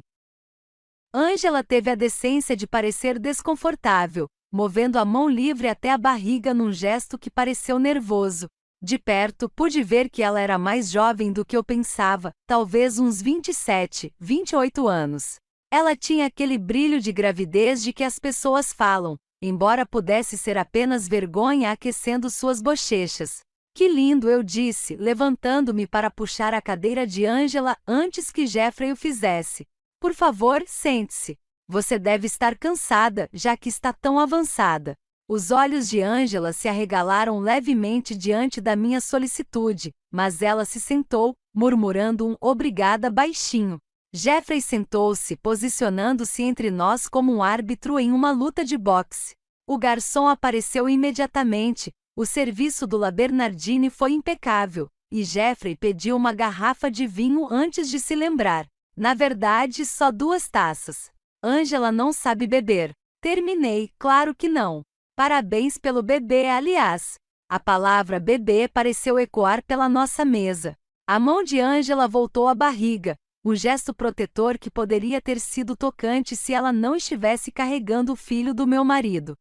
Angela teve a decência de parecer desconfortável, movendo a mão livre até a barriga num gesto que pareceu nervoso. De perto, pude ver que ela era mais jovem do que eu pensava, talvez uns 27, 28 anos. Ela tinha aquele brilho de gravidez de que as pessoas falam, embora pudesse ser apenas vergonha aquecendo suas bochechas. Que lindo, eu disse, levantando-me para puxar a cadeira de Angela antes que Jeffrey o fizesse. Por favor, sente-se. Você deve estar cansada, já que está tão avançada. Os olhos de Angela se arregalaram levemente diante da minha solicitude, mas ela se sentou, murmurando um obrigada baixinho. Jeffrey sentou-se, posicionando-se entre nós como um árbitro em uma luta de boxe. O garçom apareceu imediatamente. O serviço do La Bernardine foi impecável, e Jeffrey pediu uma garrafa de vinho antes de se lembrar. Na verdade, só 2 taças. Angela não sabe beber. Terminei, claro que não. Parabéns pelo bebê, aliás. A palavra bebê pareceu ecoar pela nossa mesa. A mão de Angela voltou à barriga, um gesto protetor que poderia ter sido tocante se ela não estivesse carregando o filho do meu marido.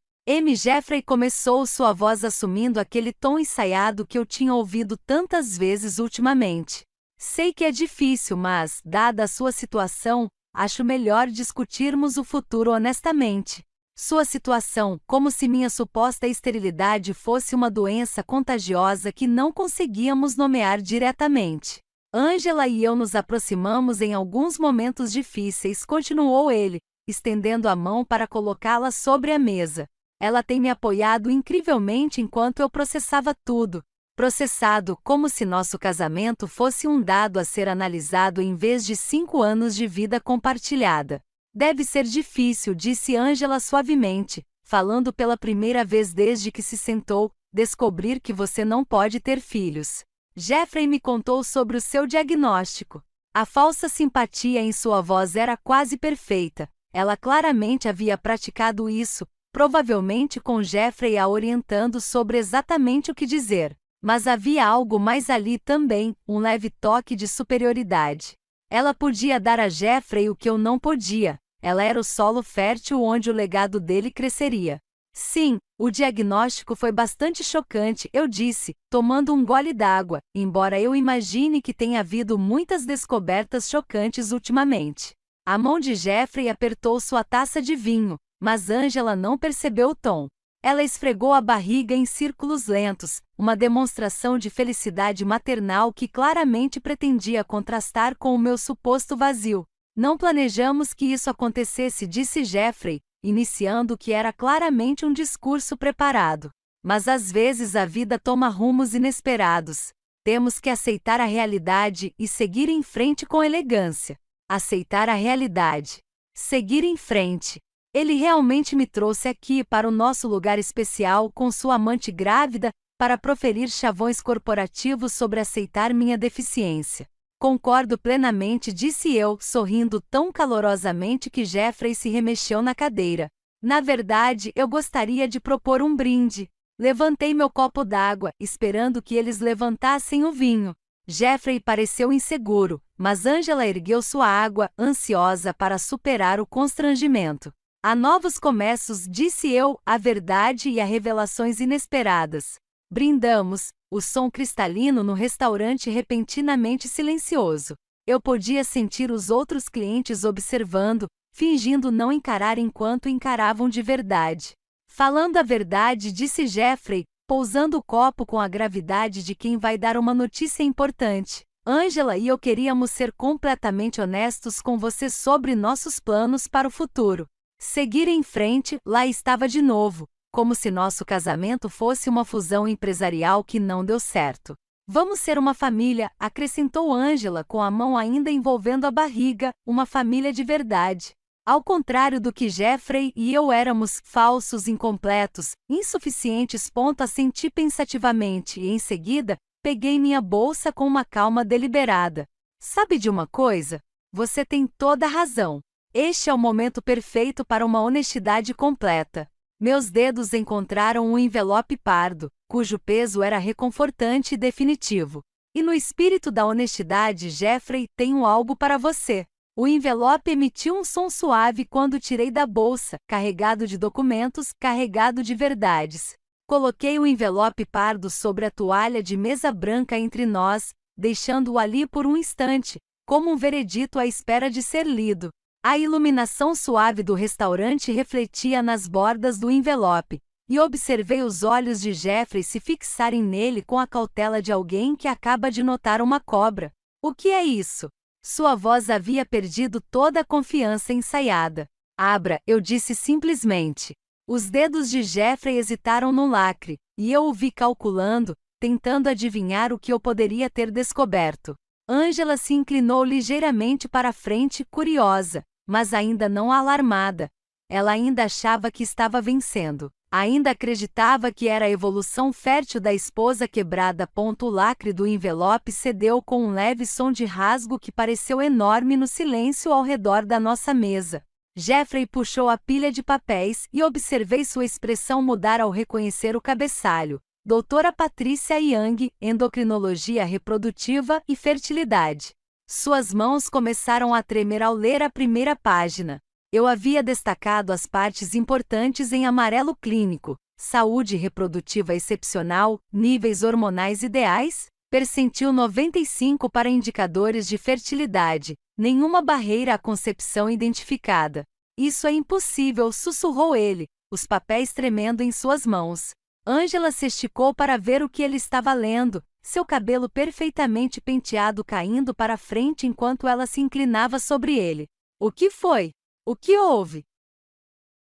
Jeffrey começou, sua voz assumindo aquele tom ensaiado que eu tinha ouvido tantas vezes ultimamente. Sei que é difícil, mas, dada a sua situação, acho melhor discutirmos o futuro honestamente. Sua situação, como se minha suposta esterilidade fosse uma doença contagiosa que não conseguíamos nomear diretamente. Angela e eu nos aproximamos em alguns momentos difíceis, continuou ele, estendendo a mão para colocá-la sobre a mesa. Ela tem me apoiado incrivelmente enquanto eu processava tudo. Processado como se nosso casamento fosse um dado a ser analisado em vez de 5 anos de vida compartilhada. Deve ser difícil, disse Angela suavemente, falando pela primeira vez desde que se sentou, descobrir que você não pode ter filhos. Jeffrey me contou sobre o seu diagnóstico. A falsa simpatia em sua voz era quase perfeita. Ela claramente havia praticado isso, provavelmente com Jeffrey a orientando sobre exatamente o que dizer. Mas havia algo mais ali também, um leve toque de superioridade. Ela podia dar a Jeffrey o que eu não podia. Ela era o solo fértil onde o legado dele cresceria. Sim, o diagnóstico foi bastante chocante, eu disse, tomando um gole d'água, embora eu imagine que tenha havido muitas descobertas chocantes ultimamente. A mão de Jeffrey apertou sua taça de vinho, mas Angela não percebeu o tom. Ela esfregou a barriga em círculos lentos, uma demonstração de felicidade maternal que claramente pretendia contrastar com o meu suposto vazio. Não planejamos que isso acontecesse, disse Jeffrey, iniciando o que era claramente um discurso preparado. Mas às vezes a vida toma rumos inesperados. Temos que aceitar a realidade e seguir em frente com elegância. Aceitar a realidade. Seguir em frente. Ele realmente me trouxe aqui para o nosso lugar especial com sua amante grávida, para proferir chavões corporativos sobre aceitar minha deficiência. Concordo plenamente, disse eu, sorrindo tão calorosamente que Jeffrey se remexeu na cadeira. Na verdade, eu gostaria de propor um brinde. Levantei meu copo d'água, esperando que eles levantassem o vinho. Jeffrey pareceu inseguro, mas Angela ergueu sua água, ansiosa para superar o constrangimento. Há novos começos, disse eu, a verdade e a revelações inesperadas. Brindamos, o som cristalino no restaurante repentinamente silencioso. Eu podia sentir os outros clientes observando, fingindo não encarar enquanto encaravam de verdade. Falando a verdade, disse Jeffrey, pousando o copo com a gravidade de quem vai dar uma notícia importante. Angela e eu queríamos ser completamente honestos com você sobre nossos planos para o futuro. Seguir em frente, lá estava de novo, como se nosso casamento fosse uma fusão empresarial que não deu certo. Vamos ser uma família, acrescentou Angela com a mão ainda envolvendo a barriga, uma família de verdade. Ao contrário do que Jeffrey e eu éramos, falsos, incompletos, insuficientes. Assenti pensativamente e, em seguida, peguei minha bolsa com uma calma deliberada. Sabe de uma coisa? Você tem toda a razão. Este é o momento perfeito para uma honestidade completa. Meus dedos encontraram um envelope pardo, cujo peso era reconfortante e definitivo. E no espírito da honestidade, Jeffrey, tenho algo para você. O envelope emitiu um som suave quando tirei da bolsa, carregado de documentos, carregado de verdades. Coloquei o envelope pardo sobre a toalha de mesa branca entre nós, deixando-o ali por um instante, como um veredito à espera de ser lido. A iluminação suave do restaurante refletia nas bordas do envelope, e observei os olhos de Jeffrey se fixarem nele com a cautela de alguém que acaba de notar uma cobra. O que é isso? Sua voz havia perdido toda a confiança ensaiada. Abra, eu disse simplesmente. Os dedos de Jeffrey hesitaram no lacre, e eu o vi calculando, tentando adivinhar o que eu poderia ter descoberto. Angela se inclinou ligeiramente para a frente, curiosa, mas ainda não alarmada. Ela ainda achava que estava vencendo. Ainda acreditava que era a evolução fértil da esposa quebrada. O lacre do envelope cedeu com um leve som de rasgo que pareceu enorme no silêncio ao redor da nossa mesa. Jeffrey puxou a pilha de papéis e observei sua expressão mudar ao reconhecer o cabeçalho. Doutora Patricia Young, Endocrinologia Reprodutiva e Fertilidade. Suas mãos começaram a tremer ao ler a primeira página. Eu havia destacado as partes importantes em amarelo clínico: saúde reprodutiva excepcional, níveis hormonais ideais, percentil 95 para indicadores de fertilidade, nenhuma barreira à concepção identificada. Isso é impossível, sussurrou ele, os papéis tremendo em suas mãos. Angela se esticou para ver o que ele estava lendo, seu cabelo perfeitamente penteado caindo para frente enquanto ela se inclinava sobre ele. O que foi? O que houve?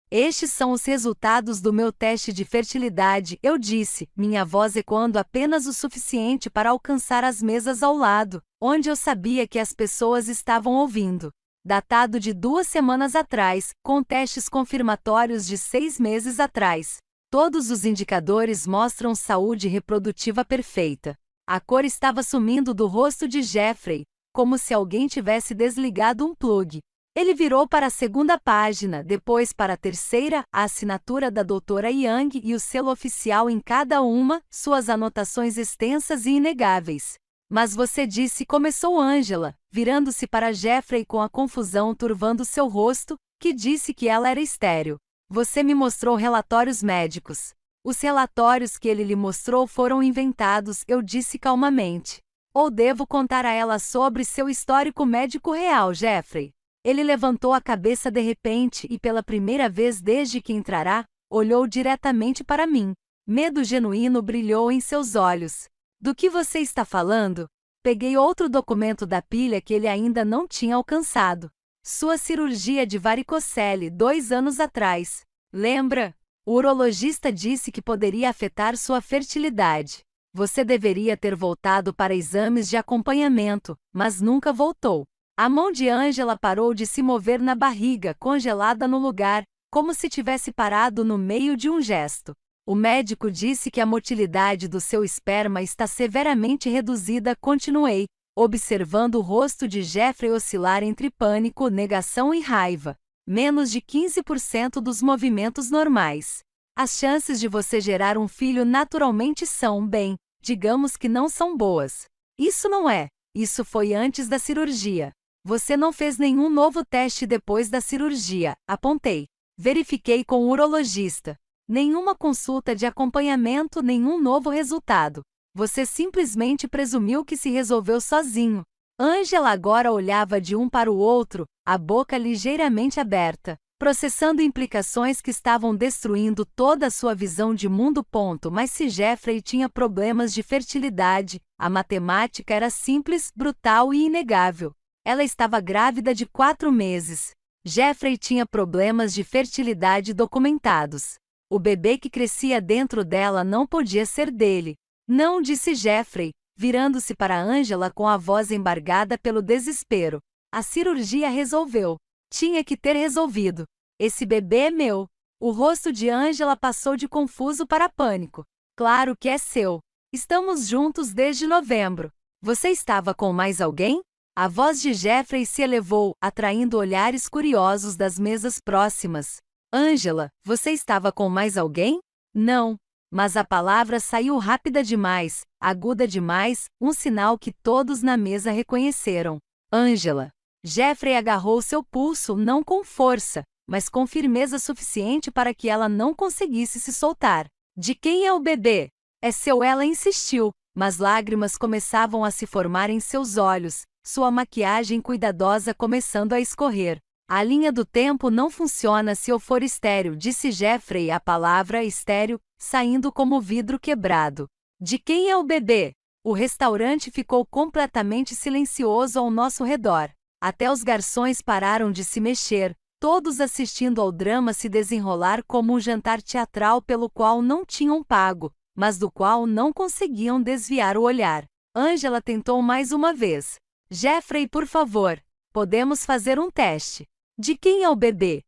Estes são os resultados do meu teste de fertilidade, eu disse, minha voz ecoando apenas o suficiente para alcançar as mesas ao lado, onde eu sabia que as pessoas estavam ouvindo. Datado de 2 semanas atrás, com testes confirmatórios de 6 meses atrás. Todos os indicadores mostram saúde reprodutiva perfeita. A cor estava sumindo do rosto de Jeffrey, como se alguém tivesse desligado um plug. Ele virou para a segunda página, depois para a terceira, a assinatura da doutora Young e o selo oficial em cada uma, suas anotações extensas e inegáveis. Mas você disse, começou Angela, virando-se para Jeffrey com a confusão turvando seu rosto, que disse que ela era estéril. Você me mostrou relatórios médicos. Os relatórios que ele lhe mostrou foram inventados, eu disse calmamente. Ou devo contar a ela sobre seu histórico médico real, Jeffrey? Ele levantou a cabeça de repente e, pela primeira vez desde que entrará, olhou diretamente para mim. Medo genuíno brilhou em seus olhos. Do que você está falando? Peguei outro documento da pilha que ele ainda não tinha alcançado. Sua cirurgia de varicocele 2 anos atrás. Lembra? O urologista disse que poderia afetar sua fertilidade. Você deveria ter voltado para exames de acompanhamento, mas nunca voltou. A mão de Angela parou de se mover na barriga, congelada no lugar, como se tivesse parado no meio de um gesto. O médico disse que a motilidade do seu esperma está severamente reduzida. Continuei, observando o rosto de Jeffrey oscilar entre pânico, negação e raiva. Menos de 15% dos movimentos normais. As chances de você gerar um filho naturalmente são, bem, digamos que não são boas. Isso não é. Isso foi antes da cirurgia. Você não fez nenhum novo teste depois da cirurgia, apontei. Verifiquei com o urologista. Nenhuma consulta de acompanhamento, nenhum novo resultado. Você simplesmente presumiu que se resolveu sozinho. Angela agora olhava de um para o outro, a boca ligeiramente aberta, processando implicações que estavam destruindo toda a sua visão de mundo. Mas se Jeffrey tinha problemas de fertilidade, a matemática era simples, brutal e inegável. Ela estava grávida de 4 meses. Jeffrey tinha problemas de fertilidade documentados. O bebê que crescia dentro dela não podia ser dele. Não, disse Jeffrey, virando-se para Angela com a voz embargada pelo desespero. A cirurgia resolveu. Tinha que ter resolvido. Esse bebê é meu. O rosto de Angela passou de confuso para pânico. Claro que é seu. Estamos juntos desde novembro. Você estava com mais alguém? A voz de Jeffrey se elevou, atraindo olhares curiosos das mesas próximas. Angela, você estava com mais alguém? Não. Mas a palavra saiu rápida demais, aguda demais, um sinal que todos na mesa reconheceram. Angela. Jeffrey agarrou seu pulso não com força, mas com firmeza suficiente para que ela não conseguisse se soltar. De quem é o bebê? É seu, ela insistiu, mas lágrimas começavam a se formar em seus olhos, sua maquiagem cuidadosa começando a escorrer. A linha do tempo não funciona se eu for estéril, disse Jeffrey, a palavra estéril, saindo como vidro quebrado. De quem é o bebê? O restaurante ficou completamente silencioso ao nosso redor. Até os garçons pararam de se mexer, todos assistindo ao drama se desenrolar como um jantar teatral pelo qual não tinham pago, mas do qual não conseguiam desviar o olhar. Angela tentou mais uma vez. Jeffrey, por favor, podemos fazer um teste. De quem é o bebê?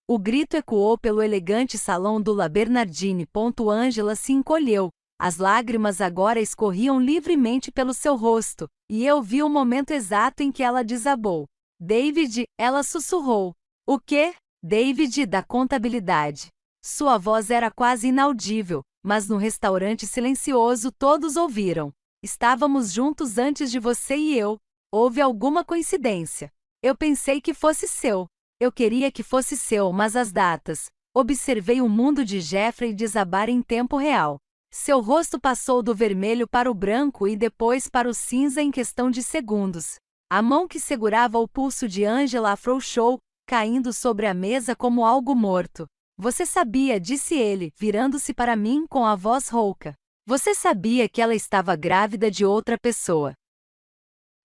O grito ecoou pelo elegante salão do La Bernardine. Angela se encolheu. As lágrimas agora escorriam livremente pelo seu rosto, e eu vi o momento exato em que ela desabou. David, ela sussurrou. O quê? David, da contabilidade. Sua voz era quase inaudível, mas no restaurante silencioso todos ouviram. Estávamos juntos antes de você e eu. Houve alguma coincidência. Eu pensei que fosse seu. Eu queria que fosse seu, mas as datas. Observei o mundo de Jeffrey desabar em tempo real. Seu rosto passou do vermelho para o branco e depois para o cinza em questão de segundos. A mão que segurava o pulso de Angela afrouxou, caindo sobre a mesa como algo morto. Você sabia, disse ele, virando-se para mim com a voz rouca. Você sabia que ela estava grávida de outra pessoa.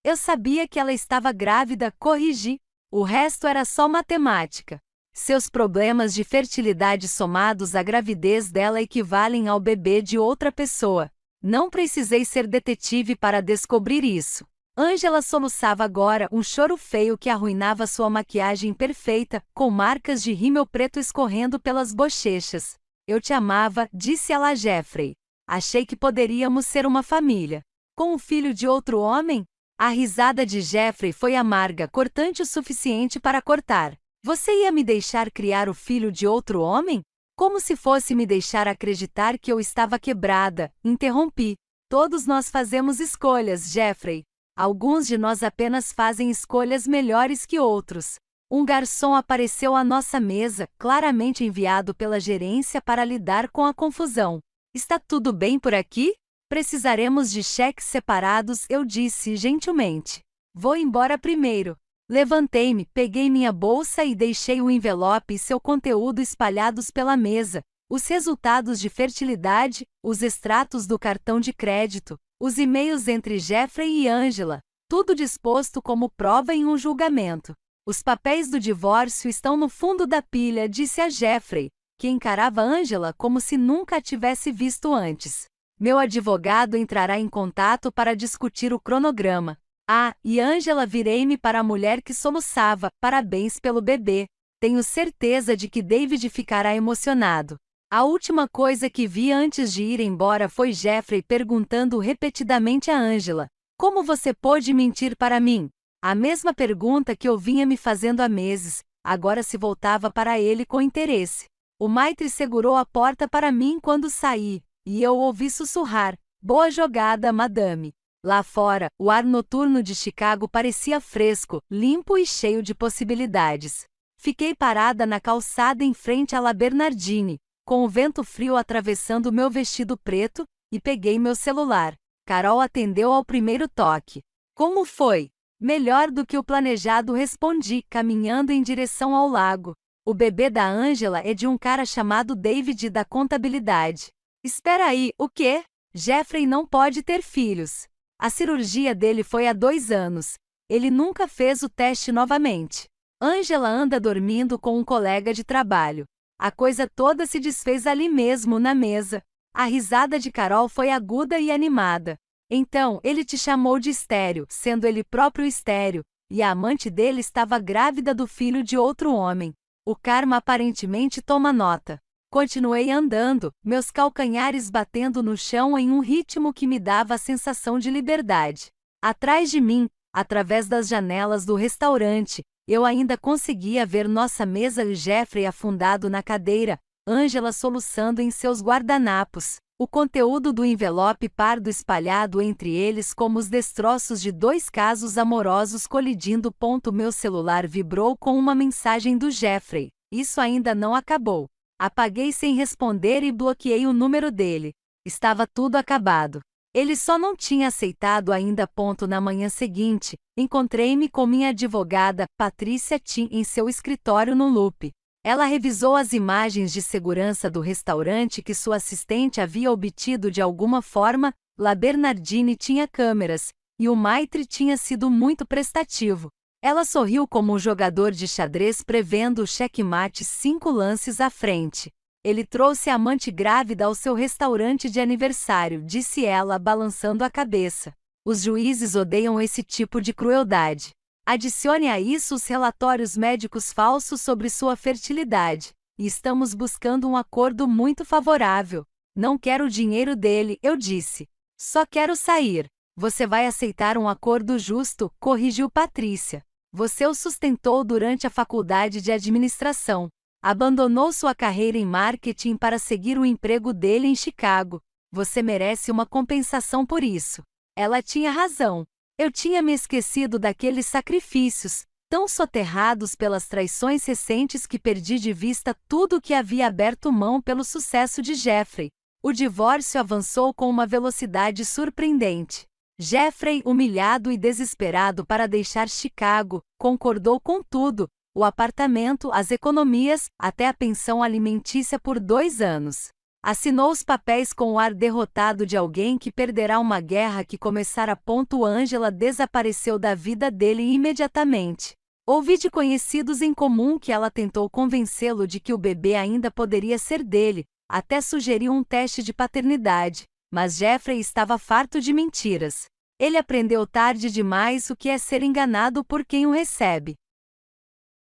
Eu sabia que ela estava grávida, corrigi. O resto era só matemática. Seus problemas de fertilidade somados à gravidez dela equivalem ao bebê de outra pessoa. Não precisei ser detetive para descobrir isso. Angela soluçava agora um choro feio que arruinava sua maquiagem perfeita, com marcas de rímel preto escorrendo pelas bochechas. Eu te amava, disse ela a Jeffrey. Achei que poderíamos ser uma família. Com o filho de outro homem? A risada de Jeffrey foi amarga, cortante o suficiente para cortar. Você ia me deixar criar o filho de outro homem? Como se fosse me deixar acreditar que eu estava quebrada, interrompi. Todos nós fazemos escolhas, Jeffrey. Alguns de nós apenas fazem escolhas melhores que outros. Um garçom apareceu à nossa mesa, claramente enviado pela gerência para lidar com a confusão. Está tudo bem por aqui? Precisaremos de cheques separados, eu disse gentilmente. Vou embora primeiro. Levantei-me, peguei minha bolsa e deixei o envelope e seu conteúdo espalhados pela mesa. Os resultados de fertilidade, os extratos do cartão de crédito, os e-mails entre Jeffrey e Angela, tudo disposto como prova em um julgamento. Os papéis do divórcio estão no fundo da pilha, disse a Jeffrey, que encarava Angela como se nunca a tivesse visto antes. Meu advogado entrará em contato para discutir o cronograma. Ah, e Angela, virei-me para a mulher que soluçava. Parabéns pelo bebê. Tenho certeza de que David ficará emocionado. A última coisa que vi antes de ir embora foi Jeffrey perguntando repetidamente a Angela: como você pôde mentir para mim? A mesma pergunta que eu vinha me fazendo há meses, agora se voltava para ele com interesse. O maitre segurou a porta para mim quando saí, e eu ouvi sussurrar: boa jogada, madame. Lá fora, o ar noturno de Chicago parecia fresco, limpo e cheio de possibilidades. Fiquei parada na calçada em frente à La Bernardine, com o vento frio atravessando meu vestido preto, e peguei meu celular. Carol atendeu ao primeiro toque. Como foi? Melhor do que o planejado, respondi, caminhando em direção ao lago. O bebê da Angela é de um cara chamado David da contabilidade. Espera aí, o quê? Jeffrey não pode ter filhos. A cirurgia dele foi há 2 anos. Ele nunca fez o teste novamente. Angela anda dormindo com um colega de trabalho. A coisa toda se desfez ali mesmo na mesa. A risada de Carol foi aguda e animada. Então, ele te chamou de estéril, sendo ele próprio estéril, e a amante dele estava grávida do filho de outro homem. O karma aparentemente toma nota. Continuei andando, meus calcanhares batendo no chão em um ritmo que me dava a sensação de liberdade. Atrás de mim, através das janelas do restaurante, eu ainda conseguia ver nossa mesa e Jeffrey afundado na cadeira, Angela soluçando em seus guardanapos. O conteúdo do envelope pardo espalhado entre eles como os destroços de 2 casos amorosos colidindo. Meu celular vibrou com uma mensagem do Jeffrey. Isso ainda não acabou. Apaguei sem responder e bloqueei o número dele. Estava tudo acabado. Ele só não tinha aceitado ainda. Na manhã seguinte, encontrei-me com minha advogada, Patrícia Tim, em seu escritório no Loop. Ela revisou as imagens de segurança do restaurante que sua assistente havia obtido de alguma forma. La Bernardine tinha câmeras, e o maitre tinha sido muito prestativo. Ela sorriu como um jogador de xadrez prevendo o checkmate 5 lances à frente. Ele trouxe a amante grávida ao seu restaurante de aniversário, disse ela, balançando a cabeça. Os juízes odeiam esse tipo de crueldade. Adicione a isso os relatórios médicos falsos sobre sua fertilidade. E estamos buscando um acordo muito favorável. Não quero o dinheiro dele, eu disse. Só quero sair. Você vai aceitar um acordo justo, corrigiu Patrícia. Você o sustentou durante a faculdade de administração. Abandonou sua carreira em marketing para seguir o emprego dele em Chicago. Você merece uma compensação por isso. Ela tinha razão. Eu tinha me esquecido daqueles sacrifícios, tão soterrados pelas traições recentes que perdi de vista tudo o que havia aberto mão pelo sucesso de Jeffrey. O divórcio avançou com uma velocidade surpreendente. Jeffrey, humilhado e desesperado para deixar Chicago, concordou com tudo: o apartamento, as economias, até a pensão alimentícia por 2 anos. Assinou os papéis com o ar derrotado de alguém que perderá uma guerra que começara. Angela desapareceu da vida dele imediatamente. Ouvi de conhecidos em comum que ela tentou convencê-lo de que o bebê ainda poderia ser dele, até sugeriu um teste de paternidade, mas Jeffrey estava farto de mentiras. Ele aprendeu tarde demais o que é ser enganado por quem o recebe.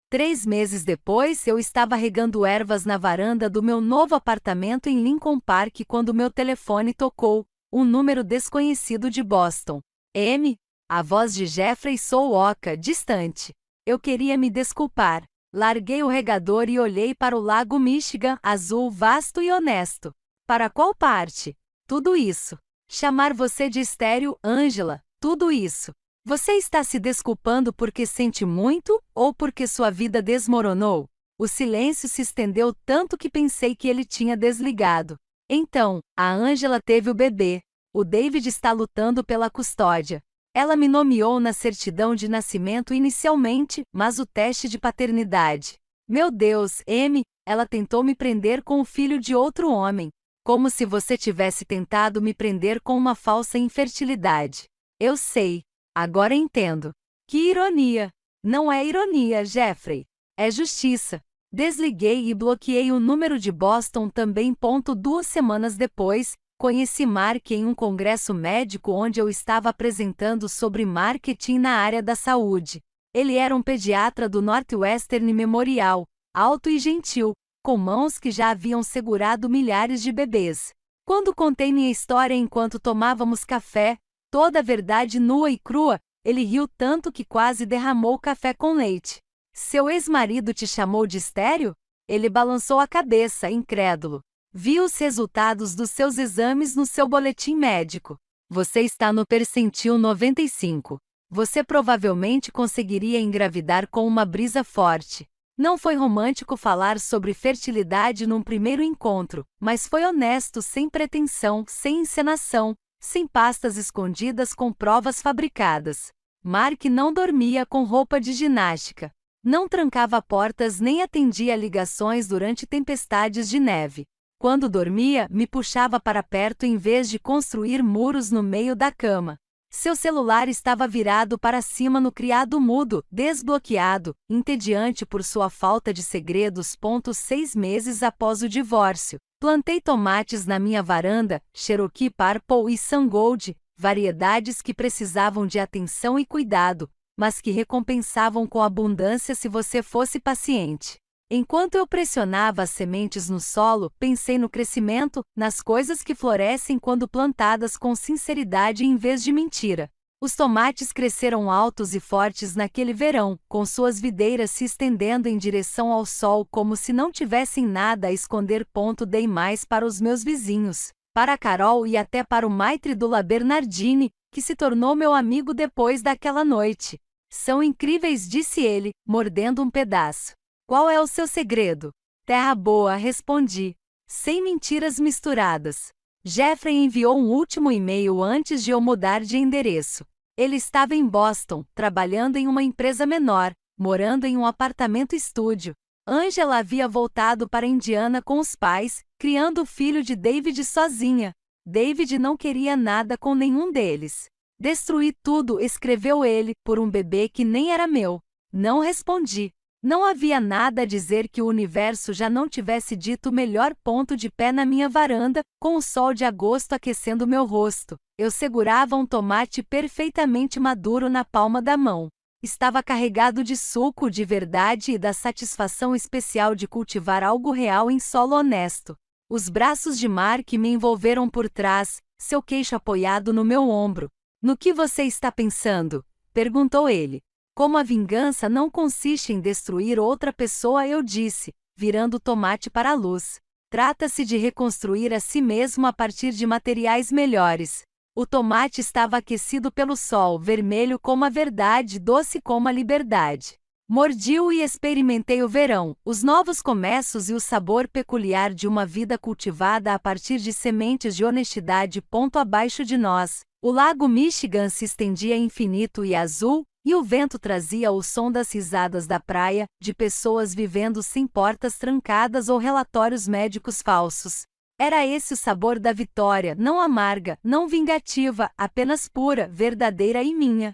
3 meses depois, eu estava regando ervas na varanda do meu novo apartamento em Lincoln Park quando meu telefone tocou, um número desconhecido de Boston. M? A voz de Jeffrey soou oca, distante. Eu queria me desculpar. Larguei o regador e olhei para o lago Michigan, azul, vasto e honesto. Para qual parte? Tudo isso. Chamar você de estéril, Angela, tudo isso. Você está se desculpando porque sente muito, ou porque sua vida desmoronou? O silêncio se estendeu tanto que pensei que ele tinha desligado. Então, a Angela teve o bebê. O David está lutando pela custódia. Ela me nomeou na certidão de nascimento inicialmente, mas o teste de paternidade. Meu Deus, M, ela tentou me prender com o filho de outro homem. Como se você tivesse tentado me prender com uma falsa infertilidade. Eu sei. Agora entendo. Que ironia! Não é ironia, Jeffrey. É justiça. Desliguei e bloqueei o número de Boston também. 2 semanas depois, conheci Mark em um congresso médico onde eu estava apresentando sobre marketing na área da saúde. Ele era um pediatra do Northwestern Memorial, alto e gentil, com mãos que já haviam segurado milhares de bebês. Quando contei minha história enquanto tomávamos café, toda a verdade nua e crua, ele riu tanto que quase derramou café com leite. Seu ex-marido te chamou de estéril? Ele balançou a cabeça, incrédulo. Vi os resultados dos seus exames no seu boletim médico. Você está no percentil 95. Você provavelmente conseguiria engravidar com uma brisa forte. Não foi romântico falar sobre fertilidade num primeiro encontro, mas foi honesto, sem pretensão, sem encenação, sem pastas escondidas com provas fabricadas. Mark não dormia com roupa de ginástica. Não trancava portas nem atendia ligações durante tempestades de neve. Quando dormia, me puxava para perto em vez de construir muros no meio da cama. Seu celular estava virado para cima no criado mudo, desbloqueado, entediante por sua falta de segredos. 6 meses após o divórcio, plantei tomates na minha varanda, Cherokee Purple e Sun Gold, variedades que precisavam de atenção e cuidado, mas que recompensavam com abundância se você fosse paciente. Enquanto eu pressionava as sementes no solo, pensei no crescimento, nas coisas que florescem quando plantadas com sinceridade em vez de mentira. Os tomates cresceram altos e fortes naquele verão, com suas videiras se estendendo em direção ao sol como se não tivessem nada a esconder. Dei mais para os meus vizinhos. para Carol e até para o maitre Dula Bernardini, que se tornou meu amigo depois daquela noite. São incríveis, disse ele, mordendo um pedaço. Qual é o seu segredo? Terra boa, respondi. Sem mentiras misturadas. Jeffrey enviou um último e-mail antes de eu mudar de endereço. Ele estava em Boston, trabalhando em uma empresa menor, morando em um apartamento estúdio. Angela havia voltado para Indiana com os pais, criando o filho de David sozinha. David não queria nada com nenhum deles. Destruí tudo, escreveu ele, por um bebê que nem era meu. Não respondi. Não havia nada a dizer que o universo já não tivesse dito o melhor ponto de pé na minha varanda, com o sol de agosto aquecendo meu rosto. Eu segurava um tomate perfeitamente maduro na palma da mão. Estava carregado de suco de verdade e da satisfação especial de cultivar algo real em solo honesto. Os braços de Mark me envolveram por trás, seu queixo apoiado no meu ombro. No que você está pensando? Perguntou ele. Como a vingança não consiste em destruir outra pessoa, eu disse, virando o tomate para a luz. Trata-se de reconstruir a si mesmo a partir de materiais melhores. O tomate estava aquecido pelo sol, vermelho como a verdade, doce como a liberdade. Mordi-o e experimentei o verão, os novos começos e o sabor peculiar de uma vida cultivada a partir de sementes de honestidade. Ponto abaixo de nós, o lago Michigan se estendia infinito e azul, e o vento trazia o som das risadas da praia, de pessoas vivendo sem portas trancadas ou relatórios médicos falsos. Era esse o sabor da vitória, não amarga, não vingativa, apenas pura, verdadeira e minha.